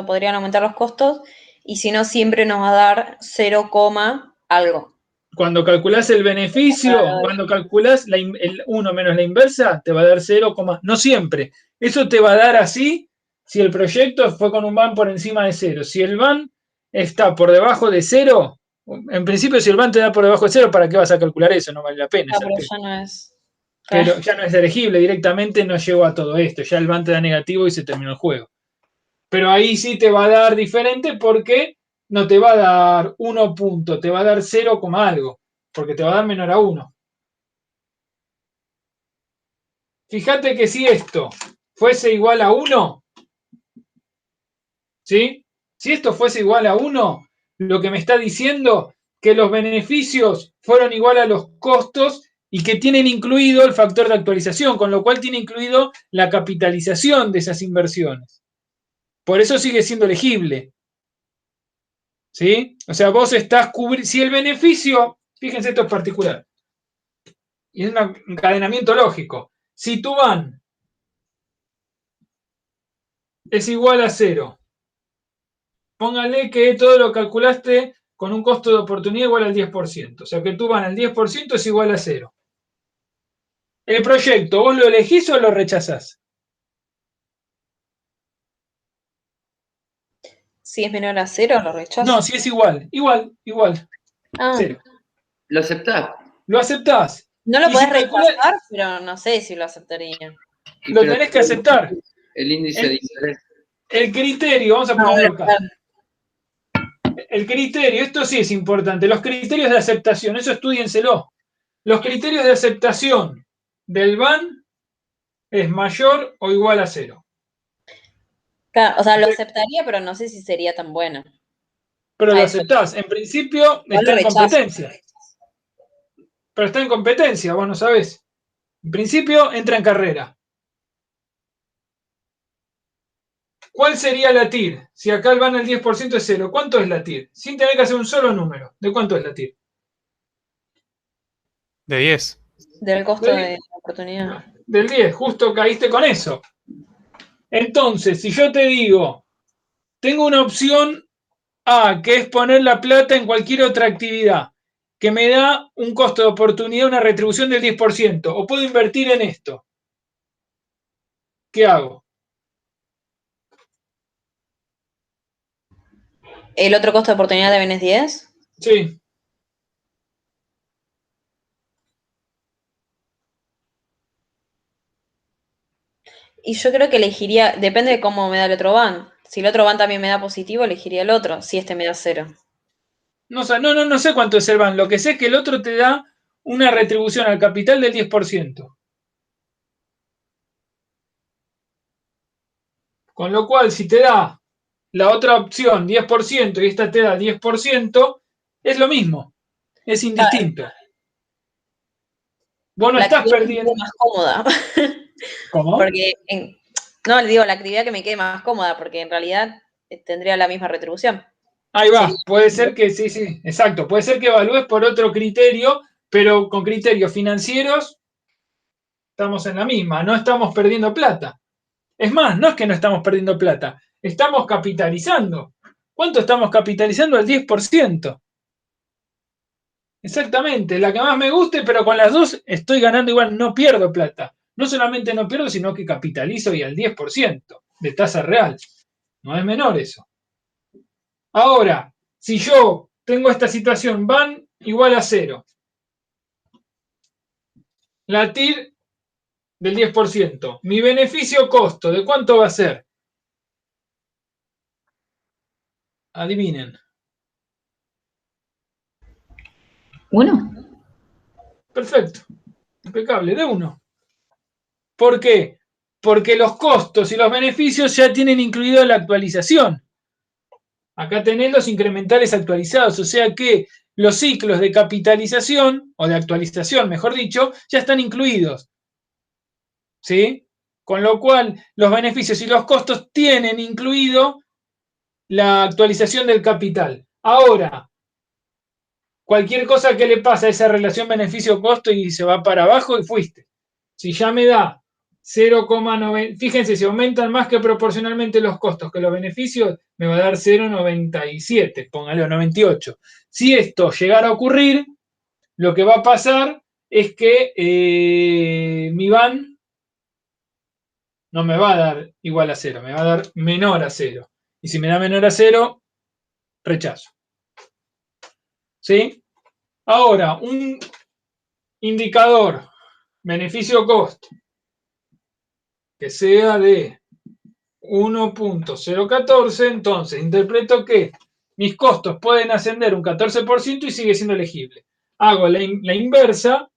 podrían aumentar los costos, y si no, siempre nos va a dar 0, algo. Cuando calculás el beneficio, cuando calculás el 1 menos la inversa, te va a dar 0, no siempre. Eso te va a dar así si el proyecto fue con un ban por encima de 0. Si el ban está por debajo de 0, en principio si el ban te da por debajo de 0, ¿para qué vas a calcular eso? No vale la pena. Pero ya no es... Pero ya no es elegible, directamente no llegó a todo esto. Ya el ban te da negativo y se terminó el juego. Pero ahí sí te va a dar diferente porque no te va a dar 1 punto, te va a dar 0, algo, porque te va a dar menor a 1. Fíjate que si esto fuese igual a 1, ¿sí? Si esto fuese igual a 1, lo que me está diciendo que los beneficios fueron igual a los costos y que tienen incluido el factor de actualización, con lo cual tiene incluido la capitalización de esas inversiones. Por eso sigue siendo elegible. ¿Sí? O sea, vos estás cubriendo... Si el beneficio, fíjense, esto es particular, y es un encadenamiento lógico. Si tu ban es igual a 0, póngale que todo lo calculaste con un costo de oportunidad igual al 10%. O sea que tu ban al 10% es igual a 0. El proyecto, ¿vos lo elegís o lo rechazás? Si es menor a 0, lo rechazo. No, si es igual. Ah. 0. ¿Lo aceptás? Lo aceptás. No lo Y podés si calculás, rechazar, pero no sé si lo aceptaría. lo tenés que aceptar. El índice de interés. El criterio, vamos a ponerlo acá. el criterio, esto sí es importante, los criterios de aceptación, eso estudienselo. Los criterios de aceptación del BAN es mayor o igual a 0. Claro, o sea, lo aceptaría, pero no sé si sería tan bueno. Pero lo Eso. aceptás. En principio Igual está lo en rechazo. competencia. Pero está en competencia, vos no sabés. En principio entra en carrera. ¿Cuál sería la TIR? Si acá el BAN al 10% es 0, ¿cuánto es la TIR? Sin tener que hacer un solo número. ¿De cuánto es la TIR? De 10. Del costo de la oportunidad. Del 10, justo caíste con eso. Entonces, si yo te digo, tengo una opción A, que es poner la plata en cualquier otra actividad, que me da un costo de oportunidad, una retribución del 10%, o puedo invertir en esto. ¿Qué hago? ¿El otro costo de oportunidad de Ben es 10? Sí. Y yo creo que elegiría, depende de cómo me da el otro ban. Si el otro ban también me da positivo, elegiría el otro, si este me da 0. No sé cuánto es el BAN. Lo que sé es que el otro te da una retribución al capital del 10%. Con lo cual, si te da la otra opción 10% y esta te da 10%, es lo mismo. Es indistinto. Vos no La estás actividad que me perdiendo. quede más cómoda. ¿Cómo? Porque, no, le digo, la actividad que me quede más cómoda, porque en realidad tendría la misma retribución. Ahí Sería- va, puede ser que sí, exacto. Puede ser que evalúes por otro criterio, pero con criterios financieros estamos en la misma, no estamos perdiendo plata. Es más, no es que no estamos perdiendo plata, estamos capitalizando. ¿Cuánto estamos capitalizando? El 10%. Exactamente, la que más me guste, pero con las dos estoy ganando igual, no pierdo plata. No solamente no pierdo, sino que capitalizo y al 10% de tasa real. No es menor eso. Ahora, si yo tengo esta situación, van igual a 0. La TIR del 10%. Mi beneficio costo, ¿de cuánto va a ser? Adivinen. 1. Perfecto. Impecable, de 1. ¿Por qué? Porque los costos y los beneficios ya tienen incluido la actualización. Acá tenés los incrementales actualizados, o sea que los ciclos de capitalización, o de actualización, mejor dicho, ya están incluidos. ¿Sí? Con lo cual, los beneficios y los costos tienen incluido la actualización del capital. Ahora, cualquier cosa que le pasa a esa relación beneficio-costo y se va para abajo y fuiste. Si ya me da 0,9, fíjense, si aumentan más que proporcionalmente los costos que los beneficios, me va a dar 0,97, póngale, o 98. Si esto llegara a ocurrir, lo que va a pasar es que mi BAN no me va a dar igual a 0, me va a dar menor a 0. Y si me da menor a 0, rechazo. ¿Sí? Ahora, un indicador beneficio-costo que sea de 1.014, entonces interpreto que mis costos pueden ascender un 14% y sigue siendo elegible. Hago la inversa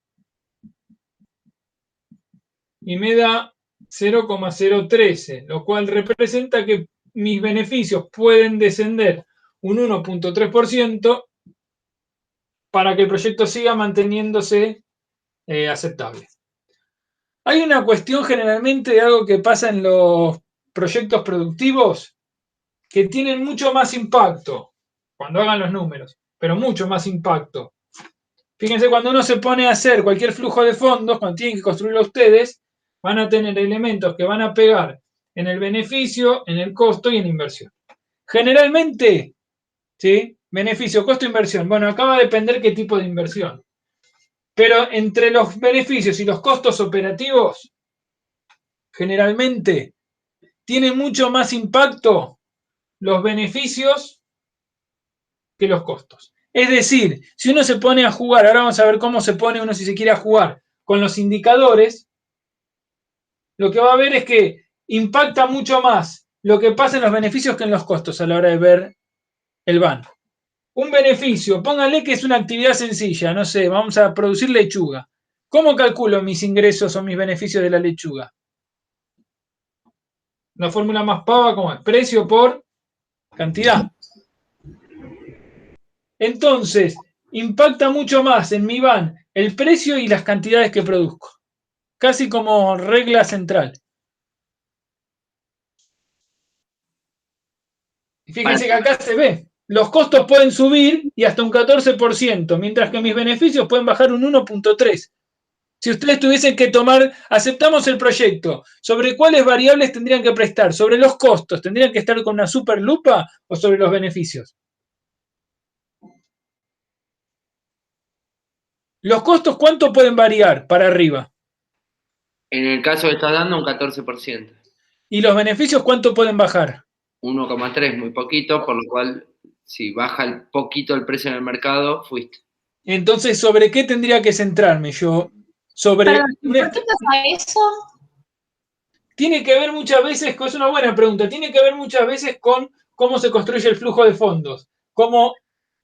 y me da 0,013, lo cual representa que mis beneficios pueden descender un 1.3% para que el proyecto siga manteniéndose aceptable. Hay una cuestión generalmente de algo que pasa en los proyectos productivos que tienen mucho más impacto cuando hagan los números, pero mucho más impacto. Fíjense, cuando uno se pone a hacer cualquier flujo de fondos, cuando tienen que construirlo ustedes, van a tener elementos que van a pegar en el beneficio, en el costo y en la inversión. Generalmente, ¿sí? Beneficio, costo, inversión. Bueno, acá va a depender qué tipo de inversión. Pero entre los beneficios y los costos operativos, generalmente tienen mucho más impacto los beneficios que los costos. Es decir, si uno se pone a jugar, ahora vamos a ver cómo se pone uno si se quiere jugar con los indicadores, lo que va a ver es que impacta mucho más lo que pasa en los beneficios que en los costos a la hora de ver el BAN. un beneficio, pónganle que es una actividad sencilla, no sé, vamos a producir lechuga. ¿Cómo calculo mis ingresos o mis beneficios de la lechuga? La fórmula más pava, ¿cómo es? Precio por cantidad. Entonces, impacta mucho más en mi van el precio y las cantidades que produzco. Casi como regla central. Fíjense que acá se ve. Los costos pueden subir y hasta un 14%, mientras que mis beneficios pueden bajar un 1.3%. Si ustedes tuviesen que tomar, aceptamos el proyecto, ¿sobre cuáles variables tendrían que prestar? ¿Sobre los costos? ¿Tendrían que estar con una super lupa o sobre los beneficios? ¿Los costos cuánto pueden variar para arriba? En el caso que estás dando, un 14%. ¿Y los beneficios cuánto pueden bajar? 1,3, muy poquito, por lo cual, si baja poquito el precio en el mercado, fuiste. Entonces, ¿sobre qué tendría que centrarme yo? Sobre Perdón, ¿por qué pasa eso? Tiene que ver muchas veces, es una buena pregunta, tiene que ver muchas veces con cómo se construye el flujo de fondos. Como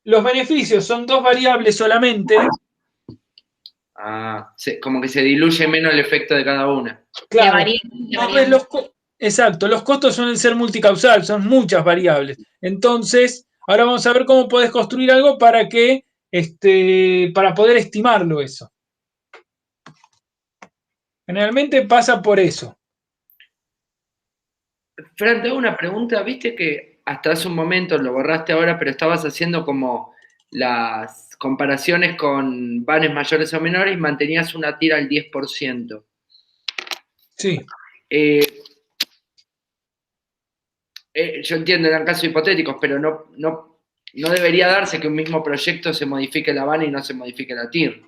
los beneficios son dos variables solamente. Como que se diluye menos el efecto de cada una. Claro. Exacto, los costos suelen ser multicausal, son muchas variables. Entonces, ahora vamos a ver cómo podés construir algo para que, para poder estimarlo eso. Generalmente pasa por eso. Fran, te hago una pregunta. Viste que hasta hace un momento, lo borraste ahora, pero estabas haciendo como las comparaciones con vanes mayores o menores y mantenías una tira al 10%. Sí. Yo entiendo, eran casos hipotéticos, pero no debería darse que un mismo proyecto se modifique la van y no se modifique la TIR.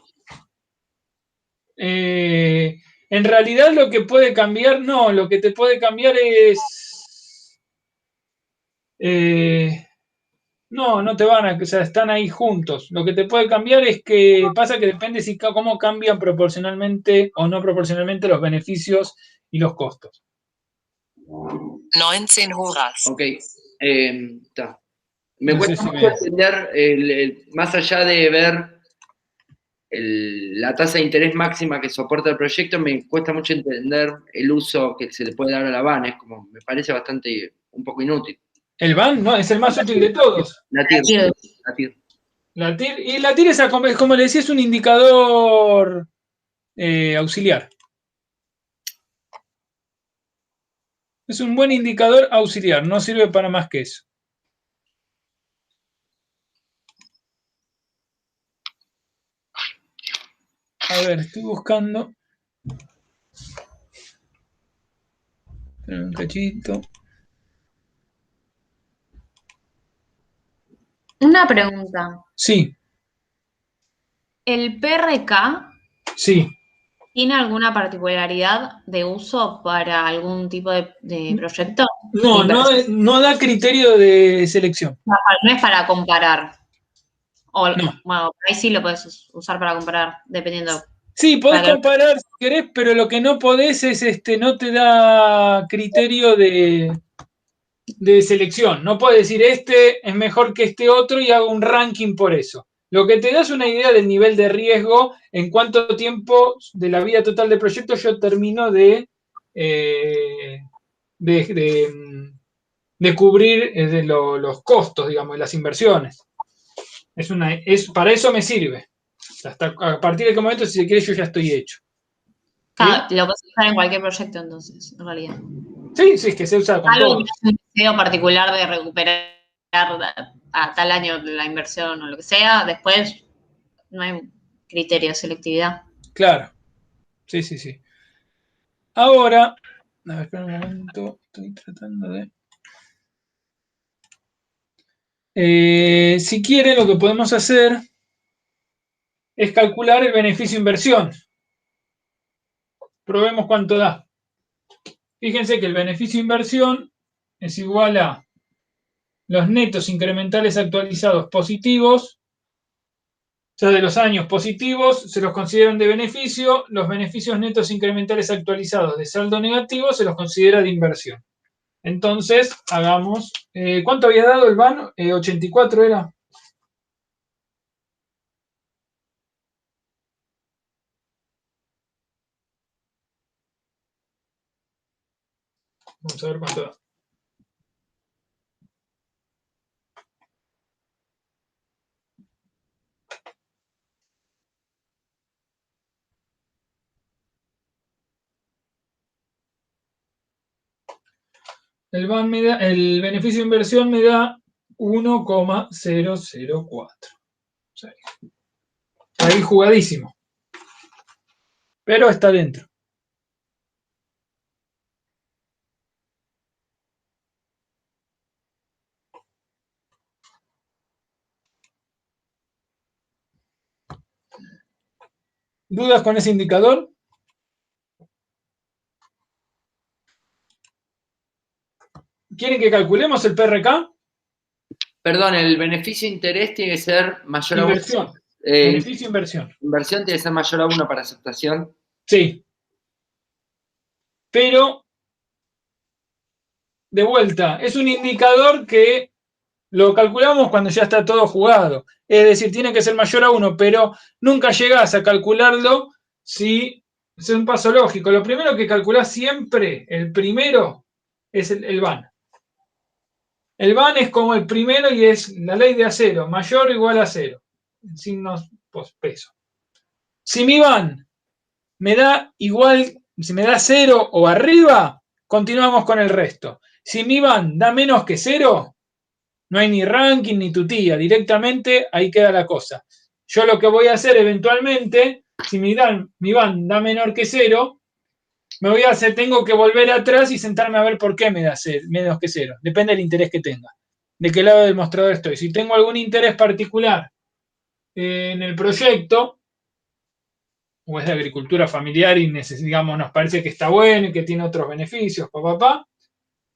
En realidad lo que puede cambiar, no, lo que te puede cambiar es... no te van a, o sea, están ahí juntos. Lo que te puede cambiar es que pasa que depende si cómo cambian proporcionalmente o no proporcionalmente los beneficios y los costos. 19 horas. Ok, está. Me cuesta mucho entender, más allá de ver la tasa de interés máxima que soporta el proyecto, me cuesta mucho entender el uso que se le puede dar a la van. Es como, me parece bastante, un poco inútil. El van, no, es el más útil de todos. La TIR. La TIR. Y la TIR es, como le decía, es un indicador auxiliar. Es un buen indicador auxiliar, no sirve para más que eso. A ver, estoy buscando. Un cachito. Una pregunta. Sí. ¿El PRK Sí. tiene alguna particularidad de uso para algún tipo de proyecto? No, no da criterio de selección. No es para comparar. O, no. Bueno, ahí sí lo puedes usar para comparar, dependiendo. Sí, podés comparar si querés, pero lo que no podés es, no te da criterio de selección. No puedes decir, este es mejor que este otro y hago un ranking por eso. Lo que te da es una idea del nivel de riesgo, en cuánto tiempo de la vida total del proyecto yo termino de cubrir los costos, digamos, de las inversiones. Para eso me sirve. Hasta a partir de qué momento, si se quiere, yo ya estoy hecho. Claro, lo puedes usar en cualquier proyecto, entonces, en realidad. Sí, es que se usa con algo todo. Que es un deseo particular de recuperar a tal año la inversión o lo que sea, después no hay criterio de selectividad. Claro. Sí. Ahora, a ver, espera un momento, estoy tratando de... si quiere, lo que podemos hacer es calcular el beneficio inversión. Probemos cuánto da. Fíjense que el beneficio inversión es igual a los netos incrementales actualizados positivos, o sea, de los años positivos se los consideran de beneficio, los beneficios netos incrementales actualizados de saldo negativo se los considera de inversión. Entonces, hagamos... ¿cuánto había dado el van? 84 era. Vamos a ver cuánto da. El beneficio de inversión me da 1,004. O sea, ahí jugadísimo. Pero está dentro. ¿Dudas con ese indicador? ¿Quieren que calculemos el PRK? Perdón, el beneficio de interés tiene que ser mayor Inversión. a 1. Beneficio inversión. Inversión tiene que ser mayor a 1 para aceptación. Sí. Pero, de vuelta, es un indicador que lo calculamos cuando ya está todo jugado. Es decir, tiene que ser mayor a 1, pero nunca llegás a calcularlo si es un paso lógico. Lo primero que calculás siempre, el primero, es el VAN. El VAN es como el primero y es la ley de acero, mayor o igual a 0, en signos postpeso. Si mi VAN me da igual, si me da 0 o arriba, continuamos con el resto. Si mi VAN da menos que 0, no hay ni ranking ni tutía, directamente ahí queda la cosa. Yo lo que voy a hacer eventualmente, si mi VAN da menor que 0, tengo que volver atrás y sentarme a ver por qué me da menos que 0. Depende del interés que tenga. De qué lado del mostrador estoy. Si tengo algún interés particular en el proyecto, o es de agricultura familiar y digamos, nos parece que está bueno y que tiene otros beneficios,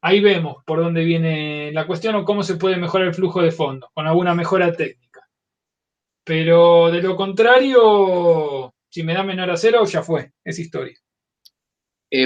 ahí vemos por dónde viene la cuestión o cómo se puede mejorar el flujo de fondos, con alguna mejora técnica. Pero de lo contrario, si me da menor a 0, ya fue, es historia.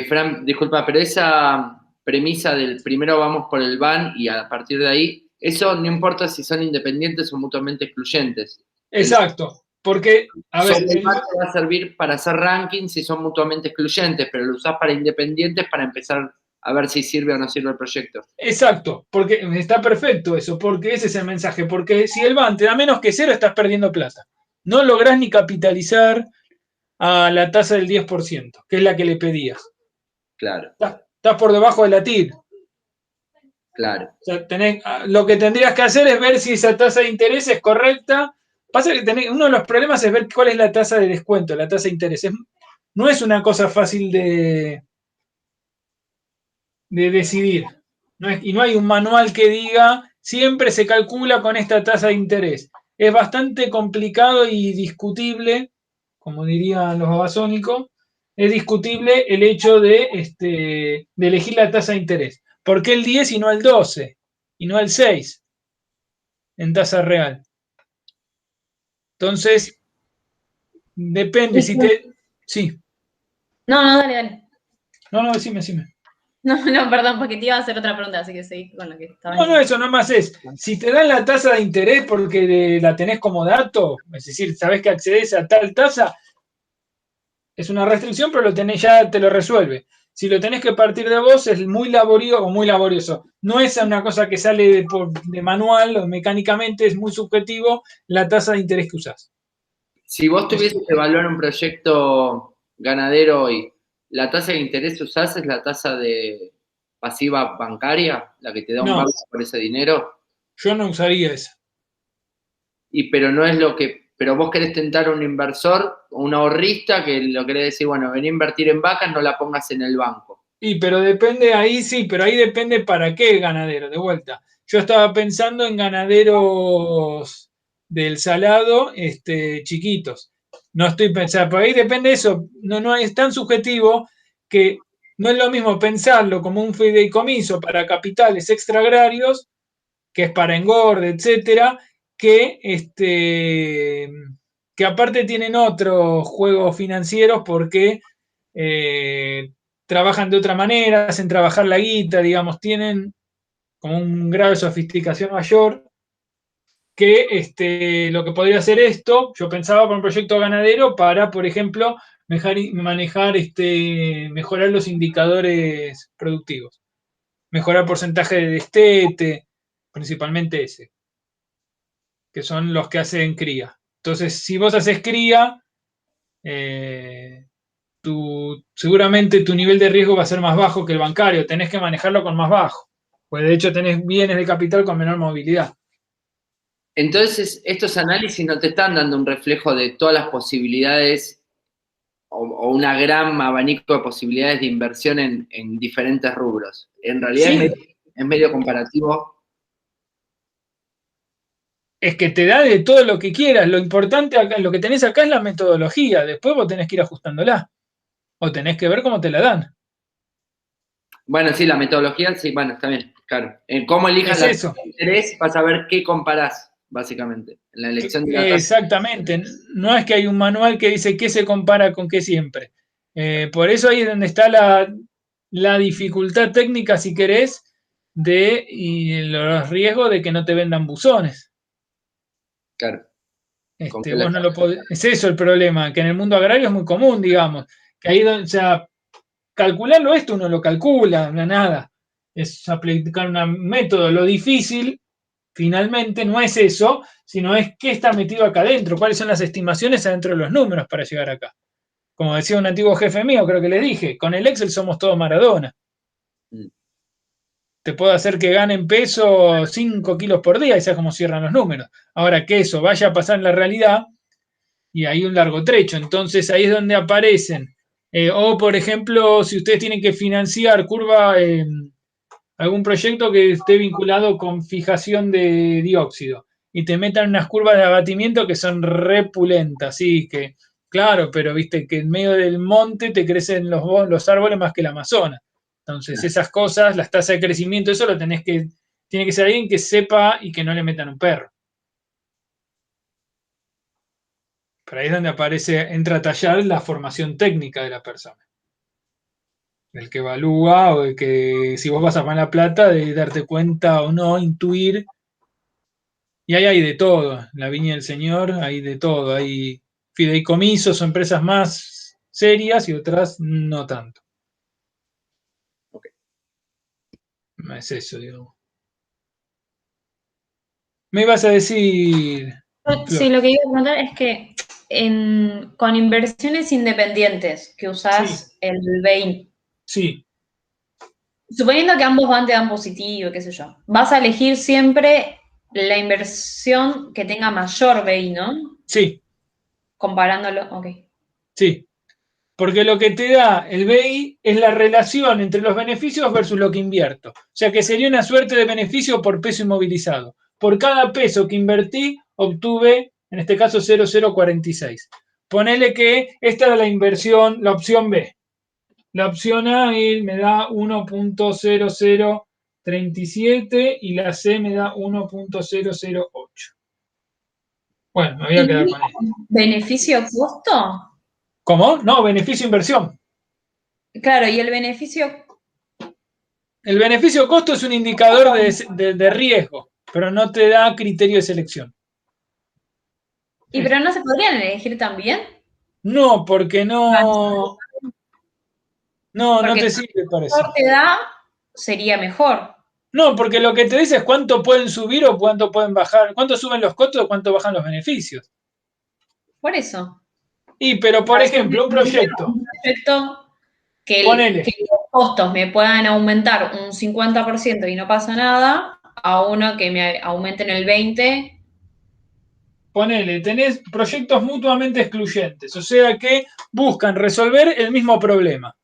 Fran, disculpa, pero esa premisa del primero vamos por el VAN y a partir de ahí, eso no importa si son independientes o mutuamente excluyentes. Exacto, porque, a ver... El VAN te va a servir para hacer rankings si son mutuamente excluyentes, pero lo usás para independientes para empezar a ver si sirve o no sirve el proyecto. Exacto, porque está perfecto eso, porque ese es el mensaje, porque si el VAN te da menos que 0, estás perdiendo plata. No lográs ni capitalizar a la tasa del 10%, que es la que le pedías. Claro. Estás por debajo de la TIR. Claro. O sea, lo que tendrías que hacer es ver si esa tasa de interés es correcta. Pasa que uno de los problemas es ver cuál es la tasa de descuento, la tasa de interés. No es una cosa fácil de decidir. Y no hay un manual que diga siempre se calcula con esta tasa de interés. Es bastante complicado y discutible, como dirían los babasónicos, es discutible el hecho de elegir la tasa de interés. ¿Por qué el 10 y no el 12? Y no el 6 en tasa real. Entonces, depende. Sí. No, dale. No, decime. No, perdón, porque te iba a hacer otra pregunta, así que seguí con lo que estaba diciendo. No, eso nomás es. Si te dan la tasa de interés porque la tenés como dato, es decir, sabés que accedes a tal tasa, es una restricción, pero ya te lo resuelve. Si lo tenés que partir de vos, es muy laborioso. No es una cosa que sale de manual o mecánicamente, es muy subjetivo la tasa de interés que usás. Si vos tuvieses que evaluar un proyecto ganadero hoy, ¿la tasa de interés que usás es la tasa de pasiva bancaria, la que te da un banco por ese dinero? Yo no usaría esa. Pero no es pero vos querés tentar a un inversor o un ahorrista que lo querés decir, bueno, vení a invertir en vacas, no la pongas en el banco. Pero depende, ahí depende para qué ganadero, de vuelta. Yo estaba pensando en ganaderos del salado, chiquitos. No estoy pensando, por ahí depende de eso. No es tan subjetivo que no es lo mismo pensarlo como un fideicomiso para capitales extraagrarios, que es para engorde, etcétera, que aparte tienen otros juegos financieros porque trabajan de otra manera, hacen trabajar la guita, digamos, tienen como un grado de sofisticación mayor que lo que podría hacer esto, yo pensaba para un proyecto ganadero para, por ejemplo, mejorar los indicadores productivos. mejorar porcentaje de destete, principalmente ese, que son los que hacen cría. Entonces, si vos haces cría, seguramente tu nivel de riesgo va a ser más bajo que el bancario, tenés que manejarlo con más bajo, pues de hecho tenés bienes de capital con menor movilidad. Entonces, estos análisis no te están dando un reflejo de todas las posibilidades o una gran abanico de posibilidades de inversión en diferentes rubros. En realidad Sí, es medio comparativo. es que te da de todo lo que quieras, lo importante acá, lo que tenés acá es la metodología, después vos tenés que ir ajustándola, o tenés que ver cómo te la dan. Bueno, sí, la metodología, sí, bueno, está bien, claro. En cómo elijas Es la eso. tasa de interés, vas a ver qué comparás, básicamente, en la elección de la tasa. Exactamente, no es que hay un manual que dice qué se compara con qué siempre. Por eso ahí es donde está la dificultad técnica, si querés, y los riesgos de que no te vendan buzones. Claro. Vos no lo podés, es eso el problema, que en el mundo agrario es muy común, digamos, que ahí, o sea, calcularlo esto uno lo calcula, no nada, es aplicar un método. Lo difícil, finalmente, no es eso, sino es qué está metido acá adentro, cuáles son las estimaciones adentro de los números para llegar acá. Como decía un antiguo jefe mío, creo que le dije, con el Excel somos todos Maradona. Te puedo hacer que ganen peso 5 kilos por día y sabes cómo cierran los números. Ahora que eso vaya a pasar en la realidad, y hay un largo trecho. Entonces ahí es donde aparecen. O, por ejemplo, si ustedes tienen que financiar algún proyecto que esté vinculado con fijación de dióxido y te metan unas curvas de abatimiento que son repulentas, sí, que claro, pero viste que en medio del monte te crecen los árboles más que el Amazonas. Entonces esas cosas, las tasas de crecimiento, eso tiene que ser alguien que sepa y que no le metan un perro. Por ahí es donde entra a tallar la formación técnica de la persona. El que evalúa o el que, si vos vas a Mar del Plata, de darte cuenta o no, intuir. Y ahí hay de todo. En la Viña del Señor hay de todo. Hay fideicomisos o empresas más serias y otras no tanto. Okay. No es eso, digamos. Me ibas a decir... Sí, lo que iba a preguntar es que con inversiones independientes que usás Sí. el BEI, Sí. suponiendo que ambos van te dan positivo, qué sé yo, vas a elegir siempre la inversión que tenga mayor BEI, ¿no? Sí. Comparándolo, ok. Sí. Porque lo que te da el BI es la relación entre los beneficios versus lo que invierto. O sea que sería una suerte de beneficio por peso inmovilizado. Por cada peso que invertí, obtuve, en este caso, 0,046. Ponele que esta era la inversión, la opción B. La opción A me da 1,0037 y la C me da 1,008. Bueno, me voy a quedar con esto. ¿Beneficio-costo? ¿Cómo? No, beneficio-inversión. Claro, y el beneficio... El beneficio-costo es un indicador de riesgo, pero no te da criterio de selección. ¿Y pero no se podrían elegir también? No, porque no te sirve para eso. Mejor te da, sería mejor. No, porque lo que te dice es cuánto pueden subir o cuánto pueden bajar, cuánto suben los costos o cuánto bajan los beneficios. Por eso. Pero por ejemplo, un proyecto. Un proyecto que Ponele. los costos me puedan aumentar un 50% y no pasa nada, a uno que me aumenten el 20%. Ponele, tenés proyectos mutuamente excluyentes, o sea que buscan resolver el mismo problema.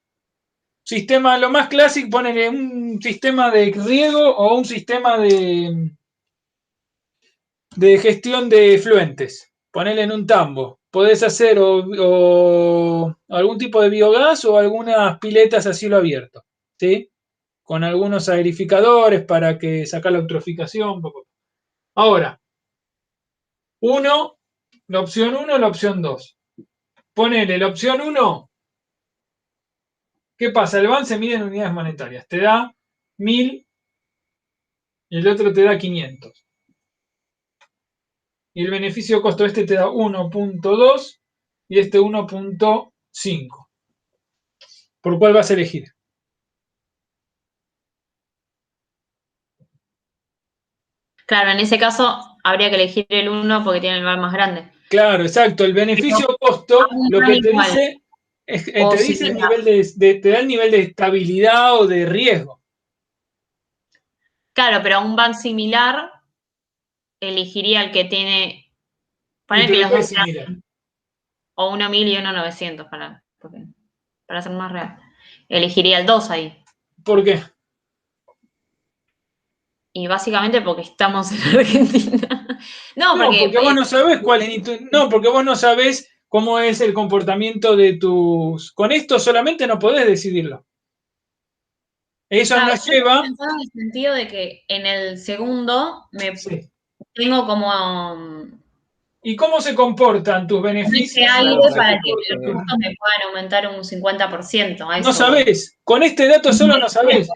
Sistema, lo más clásico, ponele un sistema de riego o un sistema de gestión de fluentes. Ponele en un tambo. Podés hacer o algún tipo de biogás o algunas piletas a cielo abierto, ¿sí? Con algunos agrificadores para que sacar la eutroficación. Ahora, la opción 1 la opción 2. Ponele la opción 1. ¿Qué pasa? El BAN se mide en unidades monetarias. Te da 1000 y el otro te da 500. Y el beneficio costo este te da 1,2 y este 1,5. ¿Por cuál vas a elegir? Claro, en ese caso habría que elegir el 1 porque tiene el VAR más grande. Claro, exacto. El beneficio-costo lo que te dice es te dice el nivel te da el nivel de estabilidad o de riesgo. Claro, pero a un ban similar elegiría el que tiene. Poner que los dos sean, o 1.000 y 1.900 para ser más real. Elegiría el 2 ahí. ¿Por qué? Y básicamente porque estamos en Argentina. No, porque vos no sabés cuál es. No, porque vos no sabés cómo es el comportamiento de tus. Con esto solamente no podés decidirlo. Eso claro, nos lleva. Pensaba en el sentido de que en el segundo tengo como. ¿Y cómo se comportan tus beneficios? Aire para que los costos me puedan aumentar un 50%. No sabés. Con este dato solo no sabés.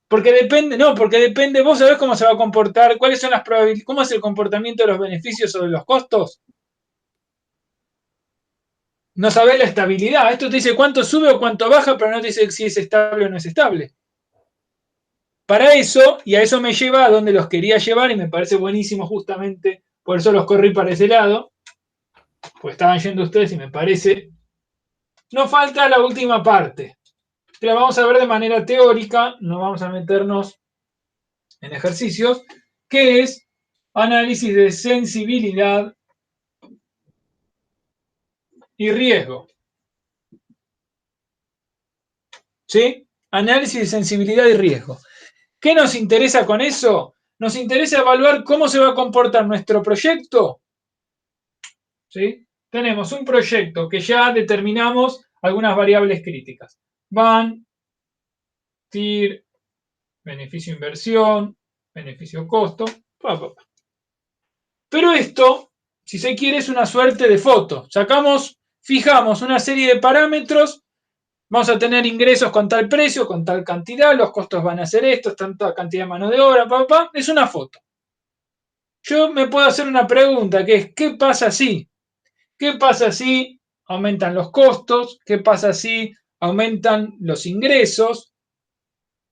Porque depende, vos sabés cómo se va a comportar, cuáles son las probabilidades, cómo es el comportamiento de los beneficios sobre los costos. No sabés la estabilidad. Esto te dice cuánto sube o cuánto baja, pero no te dice si es estable o no es estable. Para eso, y a eso me lleva a donde los quería llevar, y me parece buenísimo justamente, por eso los corrí para ese lado, pues estaban yendo ustedes y me parece. Nos falta la última parte, que la vamos a ver de manera teórica, no vamos a meternos en ejercicios, que es análisis de sensibilidad y riesgo. ¿Sí? Análisis de sensibilidad y riesgo. ¿Qué nos interesa con eso? Nos interesa evaluar cómo se va a comportar nuestro proyecto. ¿Sí? Tenemos un proyecto que ya determinamos algunas variables críticas. VAN, TIR, beneficio-inversión, beneficio-costo. Pero esto, si se quiere, es una suerte de foto. Fijamos una serie de parámetros. Vamos a tener ingresos con tal precio, con tal cantidad, los costos van a ser estos, tanta cantidad de mano de obra, es una foto. Yo me puedo hacer una pregunta, que es, ¿qué pasa si? ¿Qué pasa si aumentan los costos? ¿Qué pasa si aumentan los ingresos?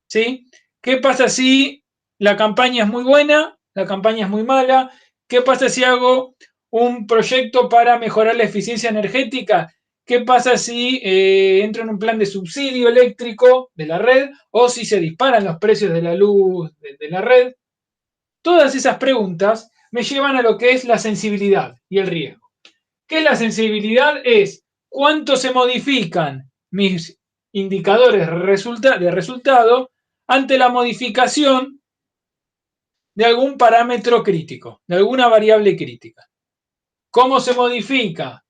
¿Sí? ¿Qué pasa si la campaña es muy buena, la campaña es muy mala? ¿Qué pasa si hago un proyecto para mejorar la eficiencia energética? ¿Qué pasa si entro en un plan de subsidio eléctrico de la red o si se disparan los precios de la luz de la red? Todas esas preguntas me llevan a lo que es la sensibilidad y el riesgo. ¿Qué es la sensibilidad? Es cuánto se modifican mis indicadores de resultado ante la modificación de algún parámetro crítico, de alguna variable crítica. ¿Cómo se modifica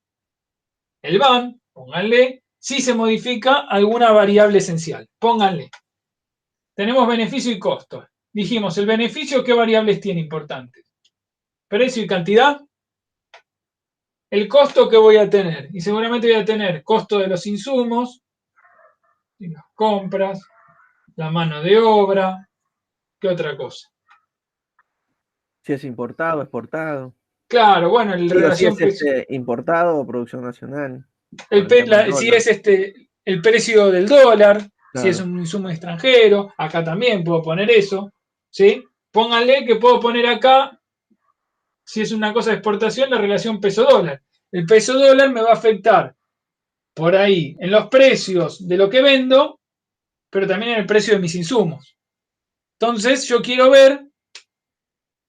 el VAN? Pónganle. Si se modifica alguna variable esencial, pónganle. Tenemos beneficio y costo. Dijimos, el beneficio, ¿qué variables tiene importantes? Precio y cantidad. El costo que voy a tener. Y seguramente voy a tener costo de los insumos, y las compras, la mano de obra, ¿qué otra cosa? Si es importado, exportado. Claro, bueno, en relación si es importado o producción nacional. Si es el precio del dólar, claro. Si es un insumo extranjero, acá también puedo poner eso, ¿sí? Pónganle que puedo poner acá, si es una cosa de exportación, la relación peso-dólar. El peso-dólar me va a afectar por ahí en los precios de lo que vendo, pero también en el precio de mis insumos. Entonces, yo quiero ver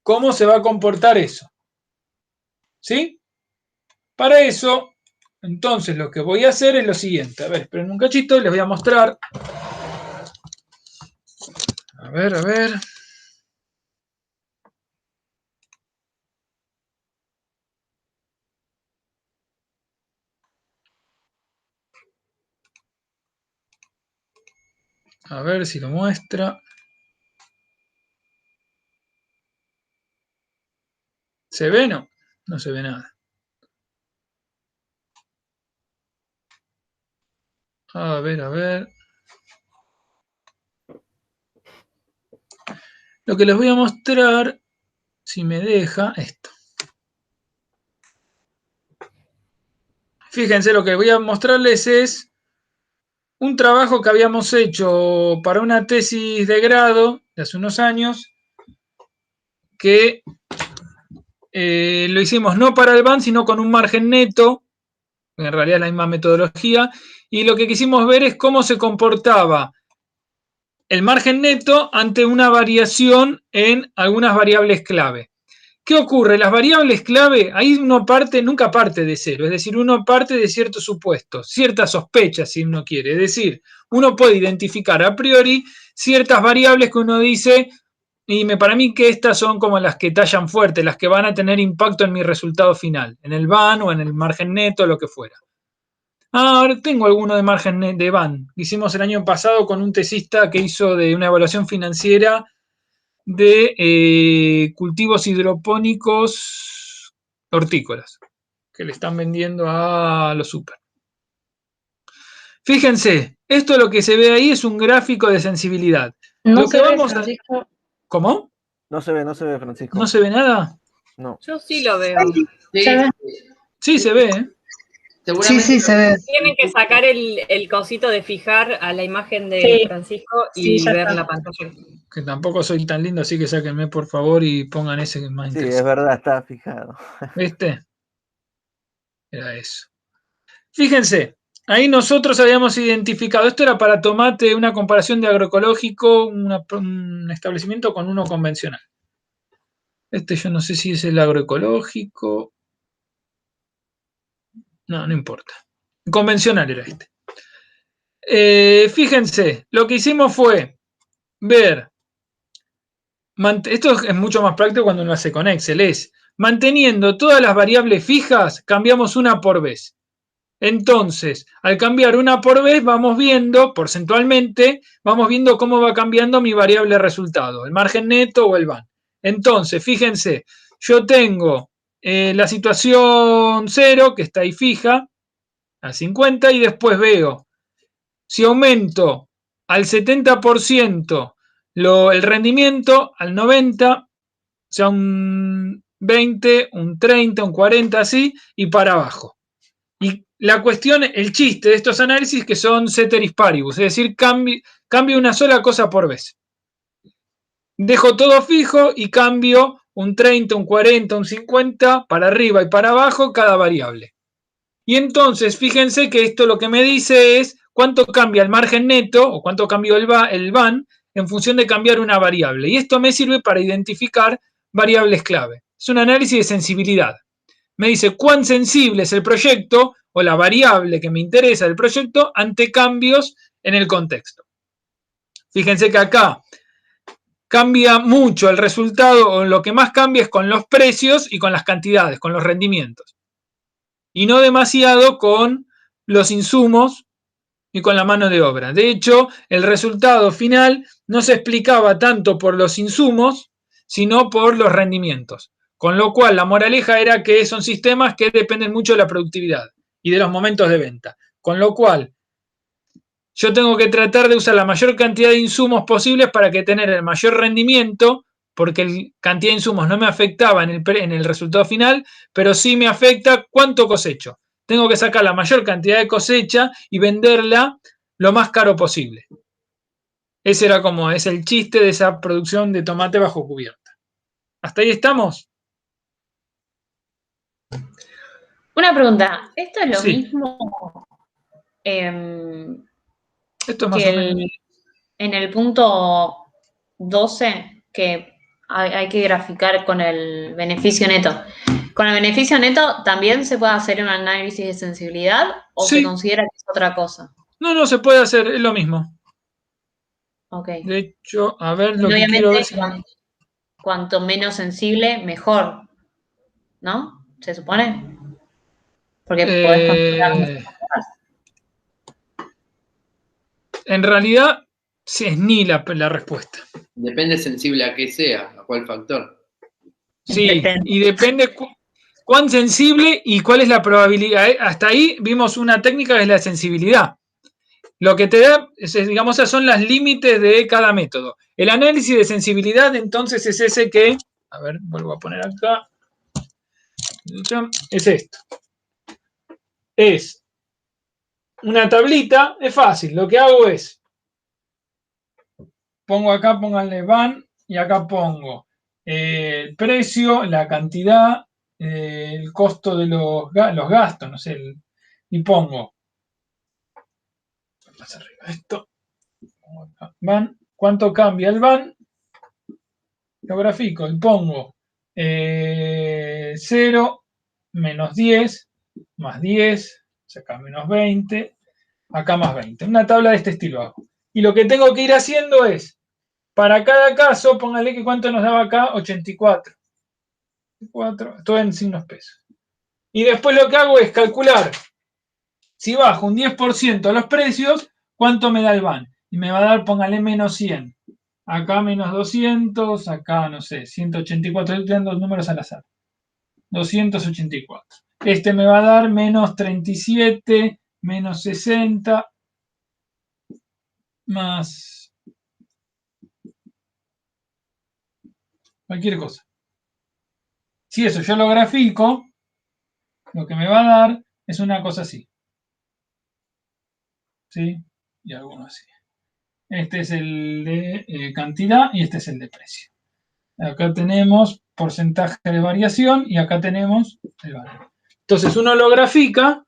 cómo se va a comportar eso. ¿Sí? Para eso, entonces lo que voy a hacer es lo siguiente. A ver, esperen un cachito y les voy a mostrar. A ver. A ver si lo muestra. ¿Se ve? No, no se ve nada. A ver. Lo que les voy a mostrar, si me deja, esto. Fíjense, lo que voy a mostrarles es un trabajo que habíamos hecho para una tesis de grado de hace unos años, que lo hicimos no para el van, sino con un margen neto, en realidad es la misma metodología, y lo que quisimos ver es cómo se comportaba el margen neto ante una variación en algunas variables clave. ¿Qué ocurre? Las variables clave, ahí uno nunca parte de cero, es decir, uno parte de ciertos supuestos, ciertas sospechas, si uno quiere. Es decir, uno puede identificar a priori ciertas variables que uno dice, y para mí que estas son como las que tallan fuerte, las que van a tener impacto en mi resultado final, en el van o en el margen neto, lo que fuera. Ahora tengo alguno de margen de van. Hicimos el año pasado con un tesista que hizo de una evaluación financiera de cultivos hidropónicos hortícolas que le están vendiendo a los super. Fíjense, esto lo que se ve ahí es un gráfico de sensibilidad. No lo que se ve, vamos Francisco. ¿Cómo? No se ve, Francisco. ¿No se ve nada? No. Yo sí lo veo. Sí, Sí, se ve, ¿eh? seguramente Sí, se ve. Tienen que sacar el cosito de fijar a la imagen de Sí. Francisco y Sí, ya ver está. la pantalla. Que tampoco soy tan lindo, así que sáquenme por favor y pongan ese que es más Sí, es interesante. verdad, está fijado. ¿Viste? Era eso. Fíjense, ahí nosotros habíamos identificado, esto era para tomate, una comparación de agroecológico, un establecimiento con uno convencional. Este yo no sé si es el agroecológico. No, no importa. Convencional era este. Fíjense, lo que hicimos fue ver, esto es mucho más práctico cuando uno hace con Excel, es manteniendo todas las variables fijas, cambiamos una por vez. Entonces, al cambiar una por vez, vamos viendo, porcentualmente, vamos viendo cómo va cambiando mi variable resultado, el margen neto o el van. Entonces, fíjense, yo tengo la situación 0, que está ahí fija, a 50, y después veo, si aumento al 70% el rendimiento, al 90%, o sea, un 20, un 30, un 40, así, y para abajo. Y la cuestión, el chiste de estos análisis que son ceteris paribus, es decir, cambio una sola cosa por vez. Dejo todo fijo y cambio un 30, un 40, un 50 para arriba y para abajo cada variable. Y entonces, fíjense que esto lo que me dice es cuánto cambia el margen neto o cuánto cambió el van en función de cambiar una variable. Y esto me sirve para identificar variables clave. Es un análisis de sensibilidad. Me dice cuán sensible es el proyecto o la variable que me interesa del proyecto ante cambios en el contexto. Fíjense que acá cambia mucho el resultado, o lo que más cambia es con los precios y con las cantidades, con los rendimientos. Y no demasiado con los insumos y con la mano de obra. De hecho, el resultado final no se explicaba tanto por los insumos, sino por los rendimientos. Con lo cual, la moraleja era que son sistemas que dependen mucho de la productividad y de los momentos de venta. Con lo cual, yo tengo que tratar de usar la mayor cantidad de insumos posibles para que tener el mayor rendimiento, porque la cantidad de insumos no me afectaba en el resultado final, pero sí me afecta cuánto cosecho. Tengo que sacar la mayor cantidad de cosecha y venderla lo más caro posible. Ese era como es el chiste de esa producción de tomate bajo cubierta. ¿Hasta ahí estamos? Una pregunta, ¿esto es lo Sí. mismo Esto es más que o menos. en el punto 12 que hay que graficar con el beneficio neto? ¿Con el beneficio neto también se puede hacer un análisis de sensibilidad o Sí. se considera que es otra cosa? No, se puede hacer, es lo mismo. Ok. De hecho, a ver, Y lo que quiero ver. Cuanto menos sensible, mejor, ¿no? ¿Se supone? Porque podés considerar. En realidad, sí, es ni la respuesta. depende sensible a qué sea, a cuál factor. Sí, Depende. y depende cuán sensible y cuál es la probabilidad. Hasta ahí vimos una técnica que es la sensibilidad. Lo que te da, digamos, esas son las límites de cada método. El análisis de sensibilidad, entonces, es ese que, a ver, vuelvo a poner acá, es esto. Es una tablita, es fácil, lo que hago es, pongo acá, pónganle van, y acá pongo el precio, la cantidad, el costo de los gastos, no sé, y pongo, más arriba esto, van, ¿cuánto cambia el van? Lo grafico y pongo 0, menos 10, más 10, acá menos 20, acá más 20. Una tabla de este estilo hago. Y lo que tengo que ir haciendo es, para cada caso, póngale que cuánto nos daba acá, 84. Todo en signos pesos. Y después lo que hago es calcular, si bajo un 10% los precios, ¿cuánto me da el van? Y me va a dar, póngale, menos 100. Acá menos 200, acá, no sé, 184. Estoy dando números al azar. 284. Este me va a dar menos 37, menos 60, más cualquier cosa. Si eso yo lo grafico, lo que me va a dar es una cosa así. ¿Sí? Y alguno así. Este es el de cantidad y este es el de precio. Acá tenemos porcentaje de variación y acá tenemos el valor. Entonces uno lo grafica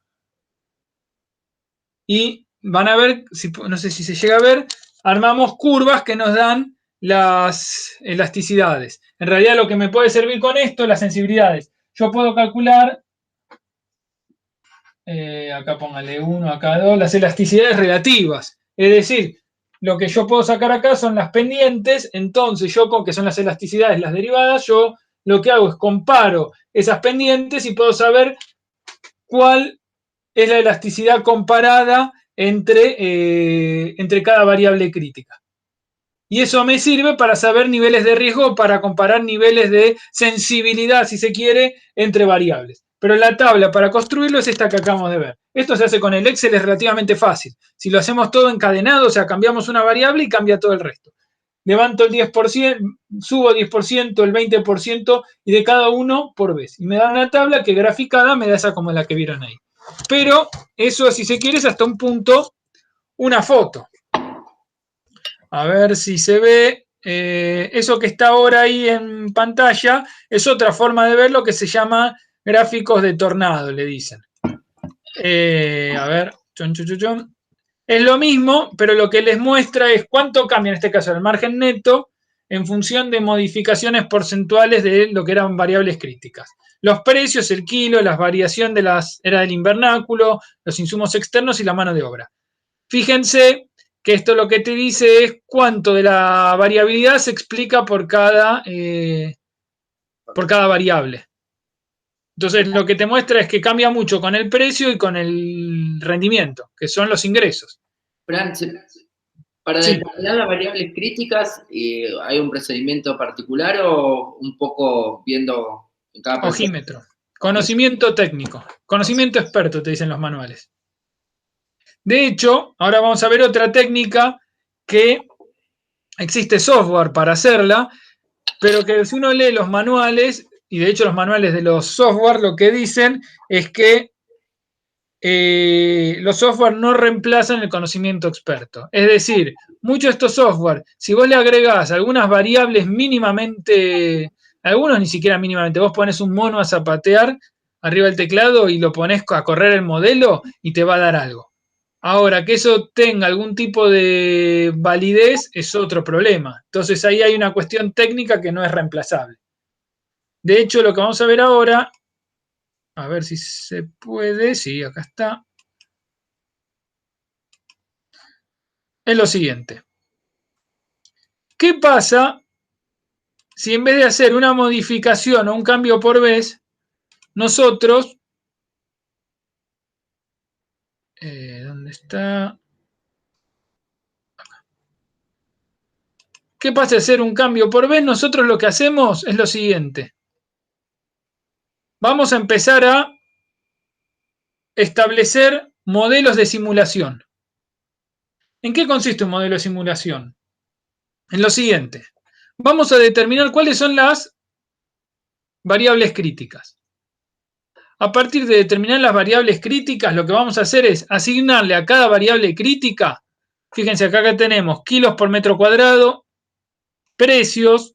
y van a ver, no sé si se llega a ver, armamos curvas que nos dan las elasticidades. En realidad lo que me puede servir con esto, las sensibilidades. Yo puedo calcular, acá póngale 1, acá 2, las elasticidades relativas. Es decir, lo que yo puedo sacar acá son las pendientes, entonces yo, que son las elasticidades, las derivadas, yo lo que hago es comparo esas pendientes y puedo saber cuál es la elasticidad comparada entre cada variable crítica. Y eso me sirve para saber niveles de riesgo, para comparar niveles de sensibilidad, si se quiere, entre variables. Pero la tabla para construirlo es esta que acabamos de ver. Esto se hace con el Excel, es relativamente fácil. Si lo hacemos todo encadenado, o sea, cambiamos una variable y cambia todo el resto. Levanto el 10%, subo 10%, el 20% y de cada uno por vez. Y me da una tabla que graficada me da esa como la que vieron ahí. Pero eso, si se quiere, es hasta un punto una foto. A ver si se ve. Eso que está ahora ahí en pantalla es otra forma de ver lo que se llama gráficos de tornado, le dicen. A ver. Es lo mismo, pero lo que les muestra es cuánto cambia en este caso el margen neto en función de modificaciones porcentuales de lo que eran variables críticas. Los precios, el kilo, la variación de era del invernáculo, los insumos externos y la mano de obra. Fíjense que esto lo que te dice es cuánto de la variabilidad se explica por cada variable. Entonces lo que te muestra es que cambia mucho con el precio y con el rendimiento, que son los ingresos. Fran, para determinar las variables críticas, ¿hay un procedimiento particular o un poco viendo en cada persona? Ojímetro. Conocimiento técnico. Conocimiento experto, te dicen los manuales. De hecho, ahora vamos a ver otra técnica que existe software para hacerla, pero que si uno lee los manuales, y de hecho los manuales de los software lo que dicen es que los software no reemplazan el conocimiento experto. Es decir, muchos de estos software, si vos le agregás algunas variables mínimamente, algunos ni siquiera mínimamente, vos pones un mono a zapatear arriba del teclado y lo pones a correr el modelo y te va a dar algo. Ahora, que eso tenga algún tipo de validez es otro problema. Entonces ahí hay una cuestión técnica que no es reemplazable. De hecho, lo que vamos a ver ahora, a ver si se puede, sí, acá está, es lo siguiente. ¿Qué pasa si en vez de hacer una modificación o un cambio por vez, nosotros, ¿dónde está? ¿Qué pasa de hacer un cambio por vez? Nosotros lo que hacemos es lo siguiente. Vamos a empezar a establecer modelos de simulación. ¿En qué consiste un modelo de simulación? En lo siguiente. Vamos a determinar cuáles son las variables críticas. A partir de determinar las variables críticas, lo que vamos a hacer es asignarle a cada variable crítica, fíjense acá que tenemos kilos por metro cuadrado, precios,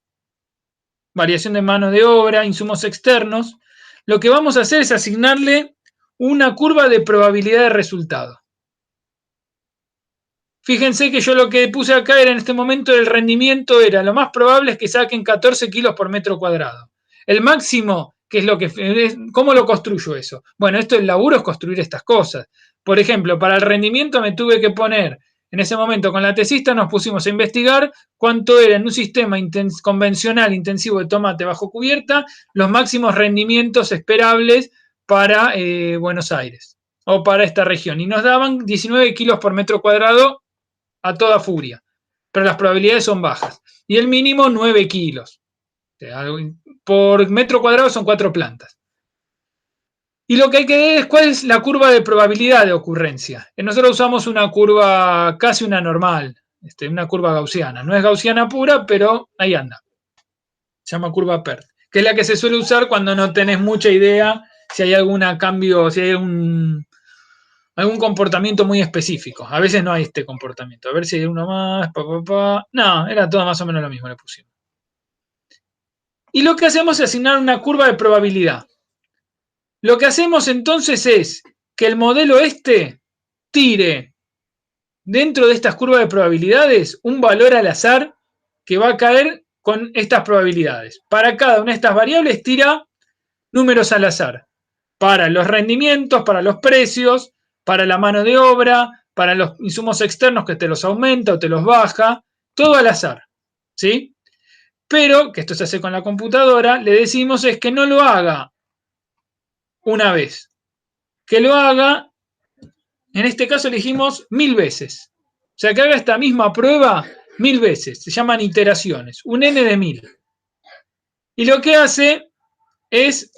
variación de mano de obra, insumos externos, lo que vamos a hacer es asignarle una curva de probabilidad de resultado. Fíjense que yo lo que puse acá era en este momento el rendimiento era, lo más probable es que saquen 14 kilos por metro cuadrado. El máximo, que es lo que, ¿cómo lo construyo eso? Bueno, esto el laburo es construir estas cosas. Por ejemplo, para el rendimiento me tuve que poner, en ese momento con la tesista nos pusimos a investigar cuánto era en un sistema convencional intensivo de tomate bajo cubierta los máximos rendimientos esperables para Buenos Aires o para esta región. Y nos daban 19 kilos por metro cuadrado a toda furia, pero las probabilidades son bajas. Y el mínimo 9 kilos. O sea, por metro cuadrado son 4 plantas. Y lo que hay que ver es cuál es la curva de probabilidad de ocurrencia. Nosotros usamos una curva casi una normal, una curva gaussiana. No es gaussiana pura, pero ahí anda. Se llama curva PERT, que es la que se suele usar cuando no tenés mucha idea si hay algún cambio, si hay algún comportamiento muy específico. A veces no hay este comportamiento. A ver si hay uno más. No, era todo más o menos lo mismo, le pusimos. Y lo que hacemos es asignar una curva de probabilidad. Lo que hacemos entonces es que el modelo tire dentro de estas curvas de probabilidades un valor al azar que va a caer con estas probabilidades. Para cada una de estas variables tira números al azar. Para los rendimientos, para los precios, para la mano de obra, para los insumos externos que te los aumenta o te los baja, todo al azar, ¿sí? Pero, que esto se hace con la computadora, le decimos es que no lo haga una vez, que lo haga, en este caso elegimos 1000 veces. O sea, que haga esta misma prueba 1000 veces, se llaman iteraciones, un n de 1000. Y lo que hace es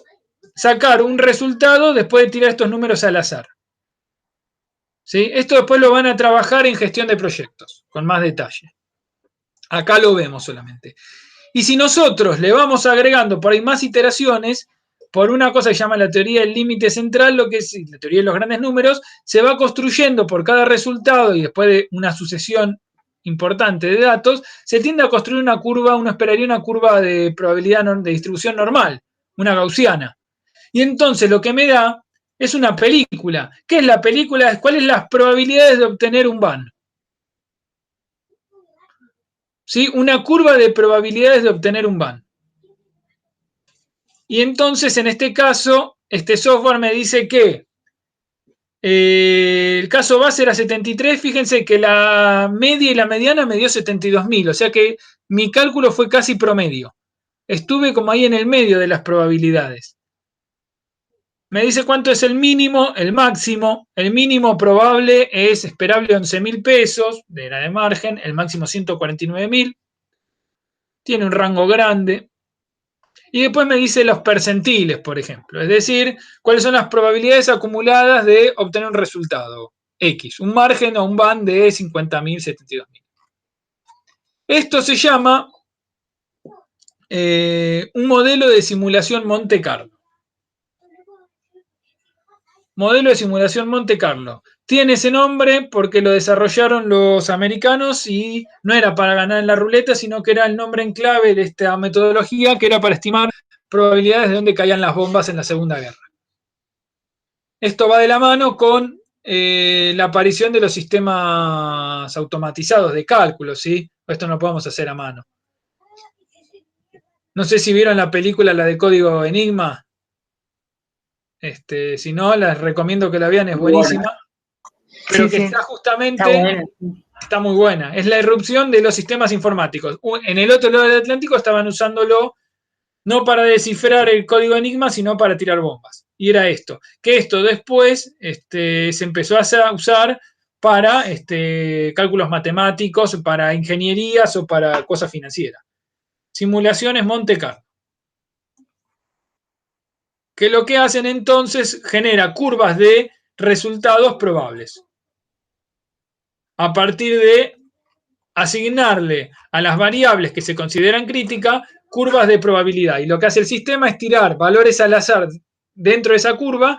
sacar un resultado después de tirar estos números al azar. ¿Sí? Esto después lo van a trabajar en gestión de proyectos, con más detalle. Acá lo vemos solamente. Y si nosotros le vamos agregando por ahí más iteraciones, por una cosa que se llama la teoría del límite central, lo que es la teoría de los grandes números, se va construyendo por cada resultado y después de una sucesión importante de datos, se tiende a construir una curva, uno esperaría una curva de probabilidad de distribución normal, una gaussiana. Y entonces lo que me da es una película. ¿Qué es la película? ¿Cuáles son las probabilidades de obtener un van? ¿Sí? Una curva de probabilidades de obtener un van. Y entonces, en este caso, este software me dice que el caso base era 73. Fíjense que la media y la mediana me dio 72.000. O sea que mi cálculo fue casi promedio. Estuve como ahí en el medio de las probabilidades. Me dice cuánto es el mínimo, el máximo. El mínimo probable es esperable 11.000 pesos, era de margen. El máximo 149.000. Tiene un rango grande. Y después me dice los percentiles, por ejemplo. Es decir, cuáles son las probabilidades acumuladas de obtener un resultado X. Un margen o un band de 50.000, 72.000. Esto se llama un modelo de simulación Monte Carlo. Modelo de simulación Monte Carlo. Tiene ese nombre porque lo desarrollaron los americanos y no era para ganar en la ruleta, sino que era el nombre en clave de esta metodología, que era para estimar probabilidades de dónde caían las bombas en la Segunda Guerra. Esto va de la mano con la aparición de los sistemas automatizados de cálculo, ¿sí? Esto no lo podemos hacer a mano. No sé si vieron la película, la de Código Enigma. Si no, les recomiendo que la vean, es buenísima. Pero sí, que está justamente, está muy buena. Es la irrupción de los sistemas informáticos. En el otro lado del Atlántico estaban usándolo no para descifrar el código Enigma, sino para tirar bombas. Y era esto. Que esto después se empezó a usar para cálculos matemáticos, para ingenierías o para cosas financieras. Simulaciones Monte Carlo. Que lo que hacen entonces genera curvas de resultados probables. A partir de asignarle a las variables que se consideran críticas curvas de probabilidad. Y lo que hace el sistema es tirar valores al azar dentro de esa curva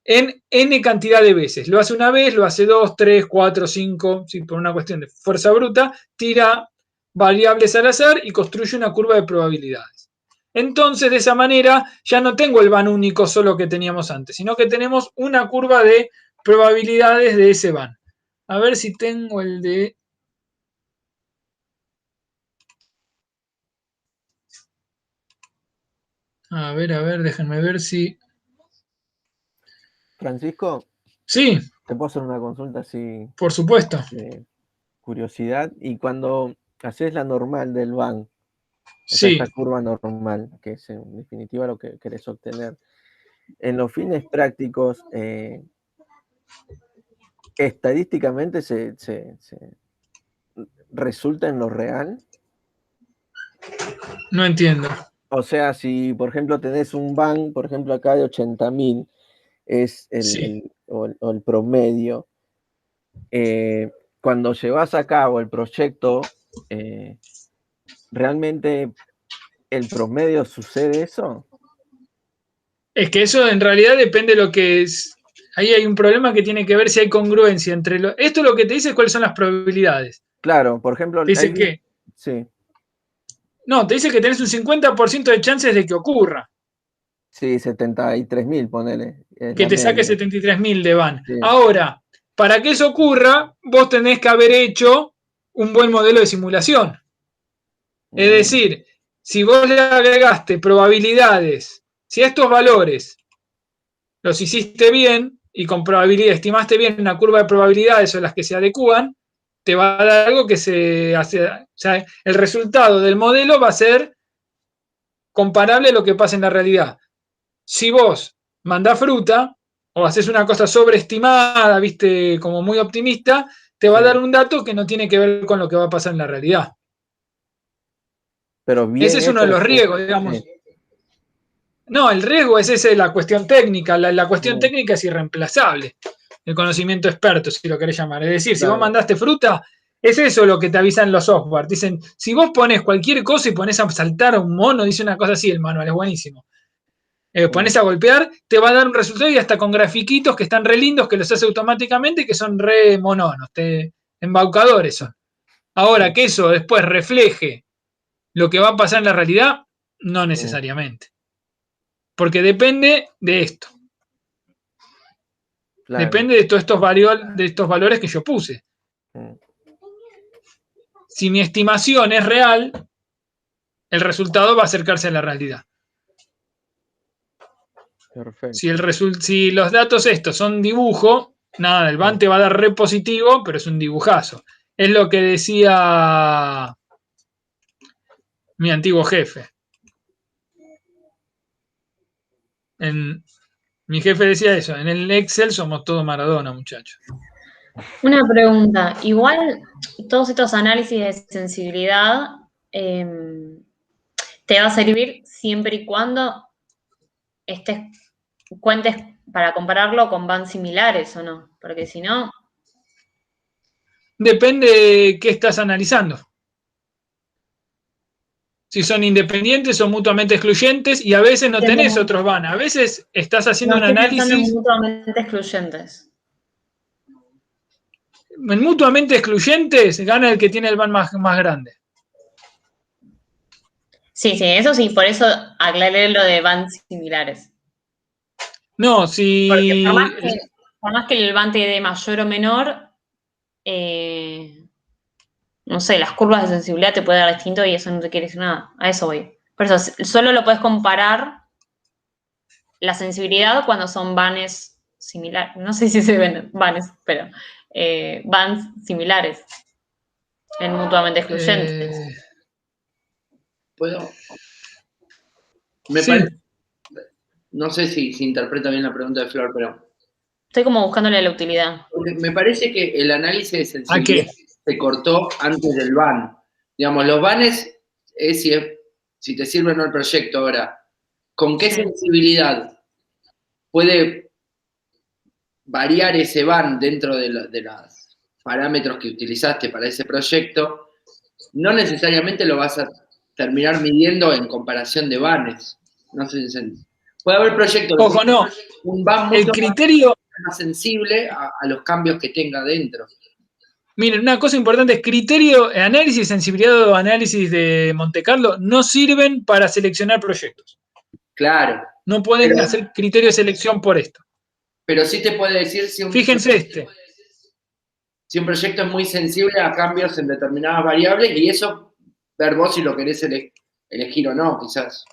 en n cantidad de veces. Lo hace una vez, lo hace 2, 3, 4, 5, ¿sí? Por una cuestión de fuerza bruta, tira variables al azar y construye una curva de probabilidades. Entonces, de esa manera, ya no tengo el van único solo que teníamos antes, sino que tenemos una curva de probabilidades de ese van. A ver si tengo el de... A ver, déjenme ver si... Francisco. Sí. ¿Te puedo hacer una consulta así? Por supuesto. Curiosidad. Y cuando haces la normal del van, sí. Esta curva normal, que es en definitiva lo que querés obtener, en los fines prácticos, estadísticamente se resulta en lo real. No entiendo. O sea, si por ejemplo tenés un van, por ejemplo acá de 80.000, es el promedio, cuando llevas a cabo el proyecto, ¿realmente el promedio sucede eso? Es que eso en realidad depende de lo que es. Ahí hay un problema que tiene que ver si hay congruencia entre lo... Esto lo que te dice es cuáles son las probabilidades. Claro, por ejemplo... Te dice que... Sí. No, te dice que tenés un 50% de chances de que ocurra. Sí, 73.000, ponele. Que te saque 73.000 de van. Sí. Ahora, para que eso ocurra, vos tenés que haber hecho un buen modelo de simulación. Es decir, si vos le agregaste probabilidades, si a estos valores los hiciste bien y con probabilidad estimaste bien una curva de probabilidades o las que se adecúan, te va a dar algo que se hace. O sea, el resultado del modelo va a ser comparable a lo que pasa en la realidad. Si vos mandás fruta o haces una cosa sobreestimada, viste, como muy optimista, te va a dar un dato que no tiene que ver con lo que va a pasar en la realidad. Pero bien, ese es uno de los riesgos, digamos. Sí. No, el riesgo es ese, la cuestión técnica. La cuestión técnica es irreemplazable. El conocimiento experto, si lo querés llamar. Es decir, si vos mandaste fruta, es eso lo que te avisan los software. Dicen, si vos pones cualquier cosa y pones a saltar a un mono, dice una cosa así el manual, es buenísimo. Pones a golpear, te va a dar un resultado y hasta con grafiquitos que están re lindos, que los hace automáticamente, que son re mononos, embaucadores son. Ahora, que eso después refleje lo que va a pasar en la realidad, no necesariamente. Porque depende de esto. Claro. Depende de todos estos valores que yo puse. Si mi estimación es real, el resultado va a acercarse a la realidad. Perfecto. Si los datos estos son dibujo, nada, el van te va a dar re positivo, pero es un dibujazo. Es lo que decía mi antiguo jefe. Mi jefe decía eso, en el Excel somos todo Maradona, muchachos. Una pregunta, igual todos estos análisis de sensibilidad te va a servir siempre y cuando cuentes para compararlo con van similares o no, porque si no... Depende de qué estás analizando. Si son independientes o mutuamente excluyentes, y a veces no tenés otros van. A veces estás haciendo un análisis... mutuamente excluyentes. En mutuamente excluyentes gana el que tiene el van más grande. Sí, eso sí, por eso aclaré lo de van similares. No, si... Porque por más que el van te dé mayor o menor, no sé, las curvas de sensibilidad te puede dar distinto y eso no te quiere decir nada. A eso voy. Por eso, solo lo puedes comparar la sensibilidad cuando son vanes similares. No sé si se ven vanes, pero vans similares en mutuamente excluyentes. ¿Puedo? Parece, no sé si se interpreta bien la pregunta de Flor, pero... Estoy como buscándole la utilidad. Me parece que el análisis de sensibilidad se cortó antes del van. Digamos, los vanes es si te sirve o no el proyecto ahora. ¿Con qué sensibilidad puede variar ese van dentro de los parámetros que utilizaste para ese proyecto? No necesariamente lo vas a terminar midiendo en comparación de vanes. No sé si puede haber proyectos. Ojo, no. Un van mucho más sensible a los cambios que tenga dentro. Miren, una cosa importante es criterio, análisis, sensibilidad o análisis de Monte Carlo no sirven para seleccionar proyectos. Claro. No pueden hacer criterio de selección por esto. Pero sí te puede decir si Fíjense si un proyecto es muy sensible a cambios en determinadas variables y eso, ver vos si lo querés elegir o no, quizás.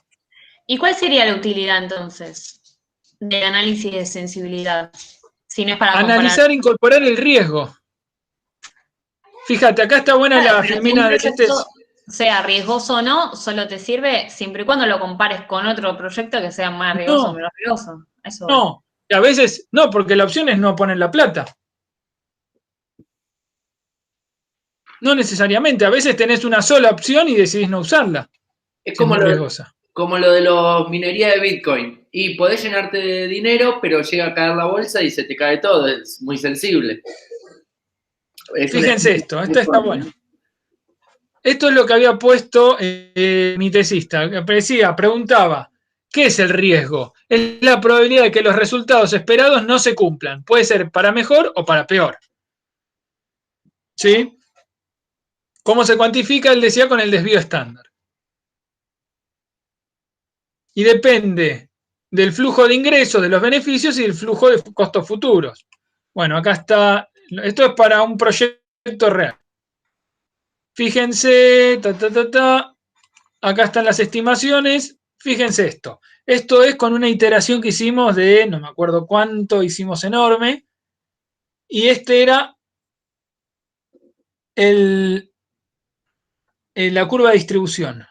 ¿Y cuál sería la utilidad entonces del análisis de sensibilidad? Si no es para analizar e incorporar el riesgo. Fíjate, acá está buena la filmina de este. Sea riesgoso o no, solo te sirve siempre y cuando lo compares con otro proyecto que sea más riesgoso o menos riesgoso. Eso no, y a veces no, porque la opción es no poner la plata. No necesariamente, a veces tenés una sola opción y decidís no usarla. Es como lo de la minería de Bitcoin. Y podés llenarte de dinero, pero llega a caer la bolsa y se te cae todo. Es muy sensible. Fíjense esto está bueno. Esto es lo que había puesto mi tesista. Preguntaba, ¿qué es el riesgo? Es la probabilidad de que los resultados esperados no se cumplan. Puede ser para mejor o para peor. ¿Sí? ¿Cómo se cuantifica? Él decía con el desvío estándar. Y depende del flujo de ingresos, de los beneficios y del flujo de costos futuros. Bueno, acá está. Esto es para un proyecto real. Fíjense, acá están las estimaciones. Fíjense esto. Esto es con una iteración que hicimos de, no me acuerdo cuánto, hicimos enorme. Y este era la curva de distribución.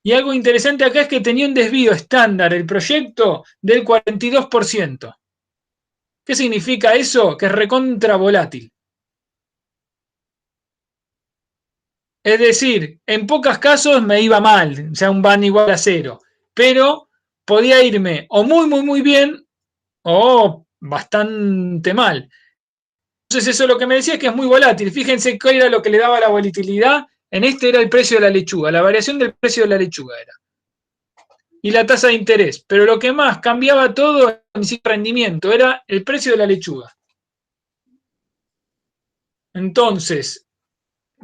Y algo interesante acá es que tenía un desvío estándar el proyecto del 42%. ¿Qué significa eso? Que es recontra volátil. Es decir, en pocos casos me iba mal, o sea, un band igual a 0, pero podía irme o muy bien o bastante mal. Entonces eso lo que me decía es que es muy volátil. Fíjense qué era lo que le daba la volatilidad. En este era el precio de la lechuga, la variación del precio de la lechuga era. Y la tasa de interés. Pero lo que más cambiaba todo en sí rendimiento era el precio de la lechuga. Entonces,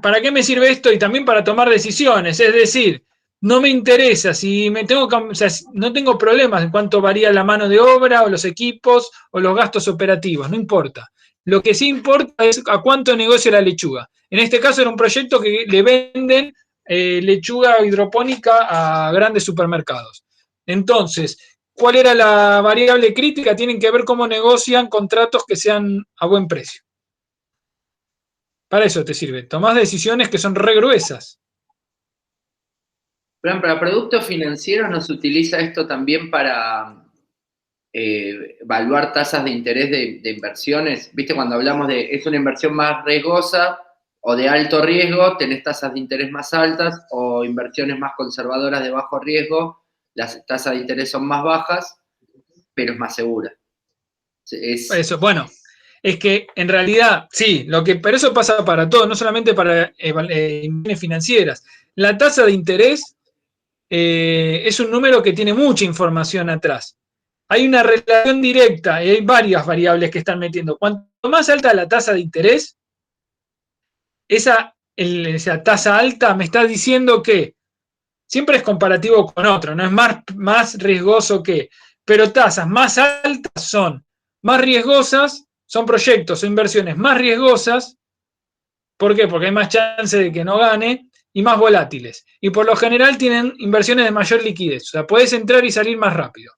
¿para qué me sirve esto? Y también para tomar decisiones. Es decir, no me interesa si me tengo que, o sea, no tengo problemas en cuanto varía la mano de obra o los equipos o los gastos operativos, no importa. Lo que sí importa es a cuánto negocia la lechuga. En este caso era un proyecto que le venden lechuga hidropónica a grandes supermercados. Entonces, ¿cuál era la variable crítica? Tienen que ver cómo negocian contratos que sean a buen precio. Para eso te sirve. Tomás decisiones que son re gruesas. Pero para productos financieros no se utiliza esto también para evaluar tasas de interés de inversiones. ¿Viste? Cuando hablamos de es una inversión más riesgosa o de alto riesgo, tenés tasas de interés más altas, o inversiones más conservadoras de bajo riesgo, las tasas de interés son más bajas, pero es más segura. Eso, bueno. Es que en realidad, sí, pero eso pasa para todo, no solamente para inversiones financieras. La tasa de interés es un número que tiene mucha información atrás. Hay una relación directa y hay varias variables que están metiendo. Cuanto más alta la tasa de interés, esa tasa alta me está diciendo que siempre es comparativo con otro, no es más riesgoso que, pero tasas más altas son más riesgosas. Son proyectos o inversiones más riesgosas. ¿Por qué? Porque hay más chance de que no gane y más volátiles. Y por lo general tienen inversiones de mayor liquidez. O sea, puedes entrar y salir más rápido.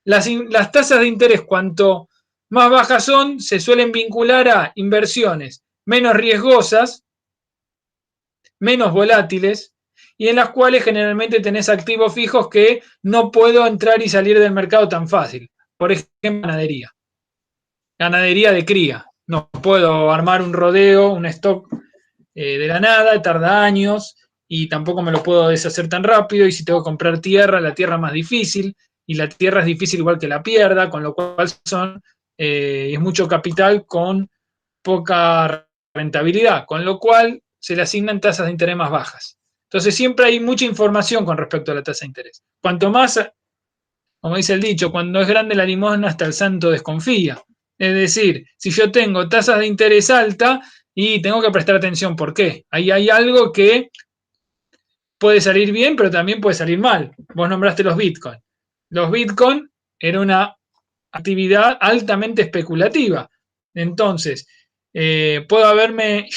Las tasas de interés, cuanto más bajas son, se suelen vincular a inversiones menos riesgosas, menos volátiles, y en las cuales generalmente tenés activos fijos que no puedo entrar y salir del mercado tan fácil. Por ejemplo, ganadería de cría. No puedo armar un rodeo, un stock de la nada, tarda años y tampoco me lo puedo deshacer tan rápido. Y si tengo que comprar tierra, la tierra es más difícil y la tierra es difícil igual que la pierda, con lo cual es mucho capital con poca rentabilidad, con lo cual se le asignan tasas de interés más bajas. Entonces siempre hay mucha información con respecto a la tasa de interés. Cuanto más, como dice el dicho, cuando es grande la limosna hasta el santo desconfía. Es decir, si yo tengo tasas de interés alta y tengo que prestar atención. ¿Por qué? Ahí hay algo que puede salir bien, pero también puede salir mal. Vos nombraste los Bitcoin. Los Bitcoin era una actividad altamente especulativa. Entonces, puedo haberme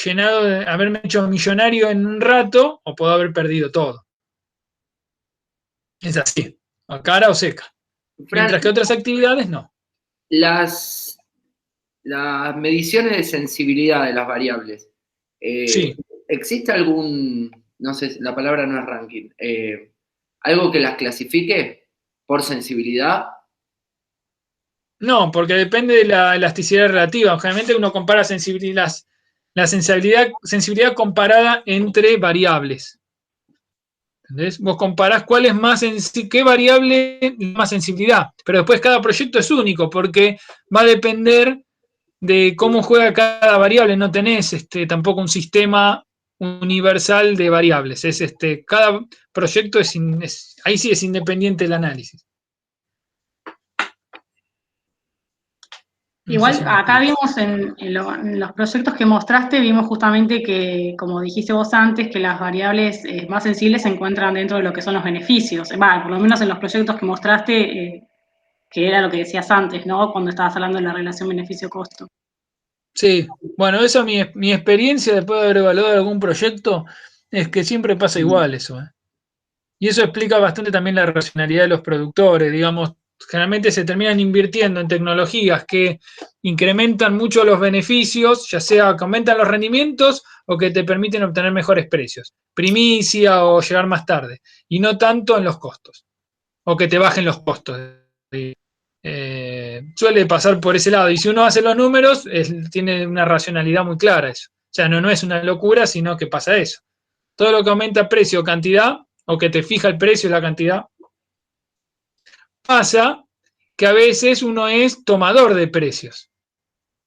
haberme hecho millonario en un rato o puedo haber perdido todo. Es así, a cara o seca. Mientras que otras actividades no. Las mediciones de sensibilidad de las variables. Sí. ¿Existe algún, no sé, la palabra no es ranking, algo que las clasifique por sensibilidad? No, porque depende de la elasticidad relativa. Generalmente uno compara la sensibilidad comparada entre variables. ¿Entendés? Vos comparás cuál es más qué variable más sensibilidad, pero después cada proyecto es único porque va a depender de cómo juega cada variable. No tenés tampoco un sistema universal de variables. Cada proyecto ahí sí es independiente el análisis. Igual acá vimos en los proyectos que mostraste, vimos justamente que, como dijiste vos antes, que las variables más sensibles se encuentran dentro de lo que son los beneficios. Por lo menos en los proyectos que mostraste, que era lo que decías antes, ¿no? Cuando estabas hablando de la relación beneficio-costo. Sí, bueno, esa es mi experiencia después de haber evaluado algún proyecto, es que siempre pasa igual eso. Y eso explica bastante también la racionalidad de los productores, digamos, generalmente se terminan invirtiendo en tecnologías que incrementan mucho los beneficios, ya sea que aumentan los rendimientos o que te permiten obtener mejores precios, primicia o llegar más tarde, y no tanto en los costos, o que te bajen los costos. Suele pasar por ese lado, y si uno hace los números, tiene una racionalidad muy clara eso. O sea, no es una locura, sino que pasa eso. Todo lo que aumenta precio o cantidad, o que te fija el precio y la cantidad, pasa que a veces uno es tomador de precios.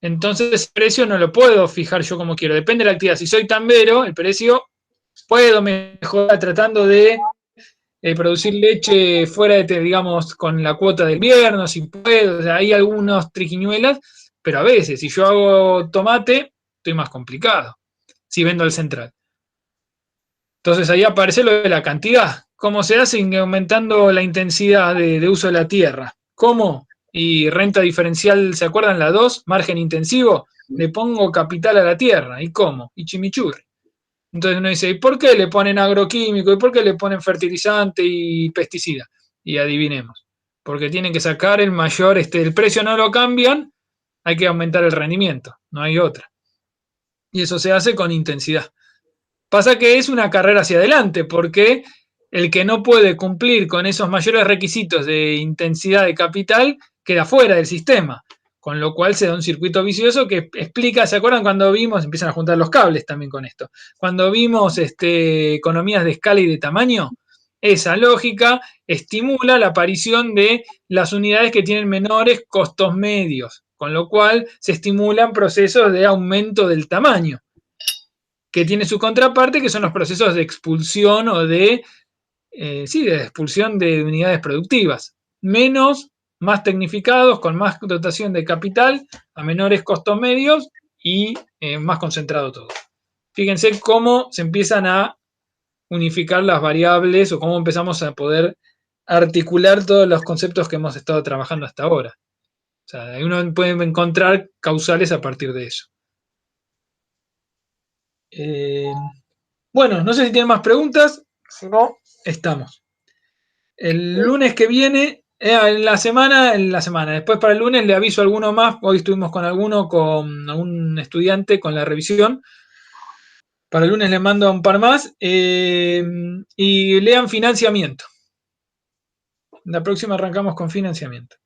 Entonces ese precio no lo puedo fijar yo como quiero. Depende de la actividad. Si soy tambero, el precio puedo mejorar tratando de producir leche fuera de, digamos, con la cuota del invierno, si puedo. O sea, hay algunos triquiñuelas, pero a veces, si yo hago tomate, estoy más complicado. Si vendo al central. Entonces ahí aparece lo de la cantidad. ¿Cómo se hace? Aumentando la intensidad de uso de la tierra. ¿Cómo? Y renta diferencial, ¿se acuerdan? La 2, margen intensivo. Le pongo capital a la tierra. ¿Y cómo? Y chimichurri. Entonces uno dice, ¿y por qué le ponen agroquímico? ¿Y por qué le ponen fertilizante y pesticida? Y adivinemos. Porque tienen que sacar el mayor, el precio no lo cambian, hay que aumentar el rendimiento. No hay otra. Y eso se hace con intensidad. Pasa que es una carrera hacia adelante, porque el que no puede cumplir con esos mayores requisitos de intensidad de capital queda fuera del sistema, con lo cual se da un circuito vicioso que explica, ¿se acuerdan cuando vimos, empiezan a juntar los cables también con esto, cuando vimos economías de escala y de tamaño? Esa lógica estimula la aparición de las unidades que tienen menores costos medios, con lo cual se estimulan procesos de aumento del tamaño, que tiene su contraparte, que son los procesos de expulsión o de expulsión de unidades productivas. Más tecnificados, con más dotación de capital, a menores costos medios y más concentrado todo. Fíjense cómo se empiezan a unificar las variables o cómo empezamos a poder articular todos los conceptos que hemos estado trabajando hasta ahora. O sea, uno puede encontrar causales a partir de eso. Bueno, no sé si tienen más preguntas. Si no, estamos. El lunes que viene, en la semana. Después para el lunes le aviso a alguno más. Hoy estuvimos con un estudiante con la revisión. Para el lunes le mando a un par más. Y lean financiamiento. La próxima arrancamos con financiamiento.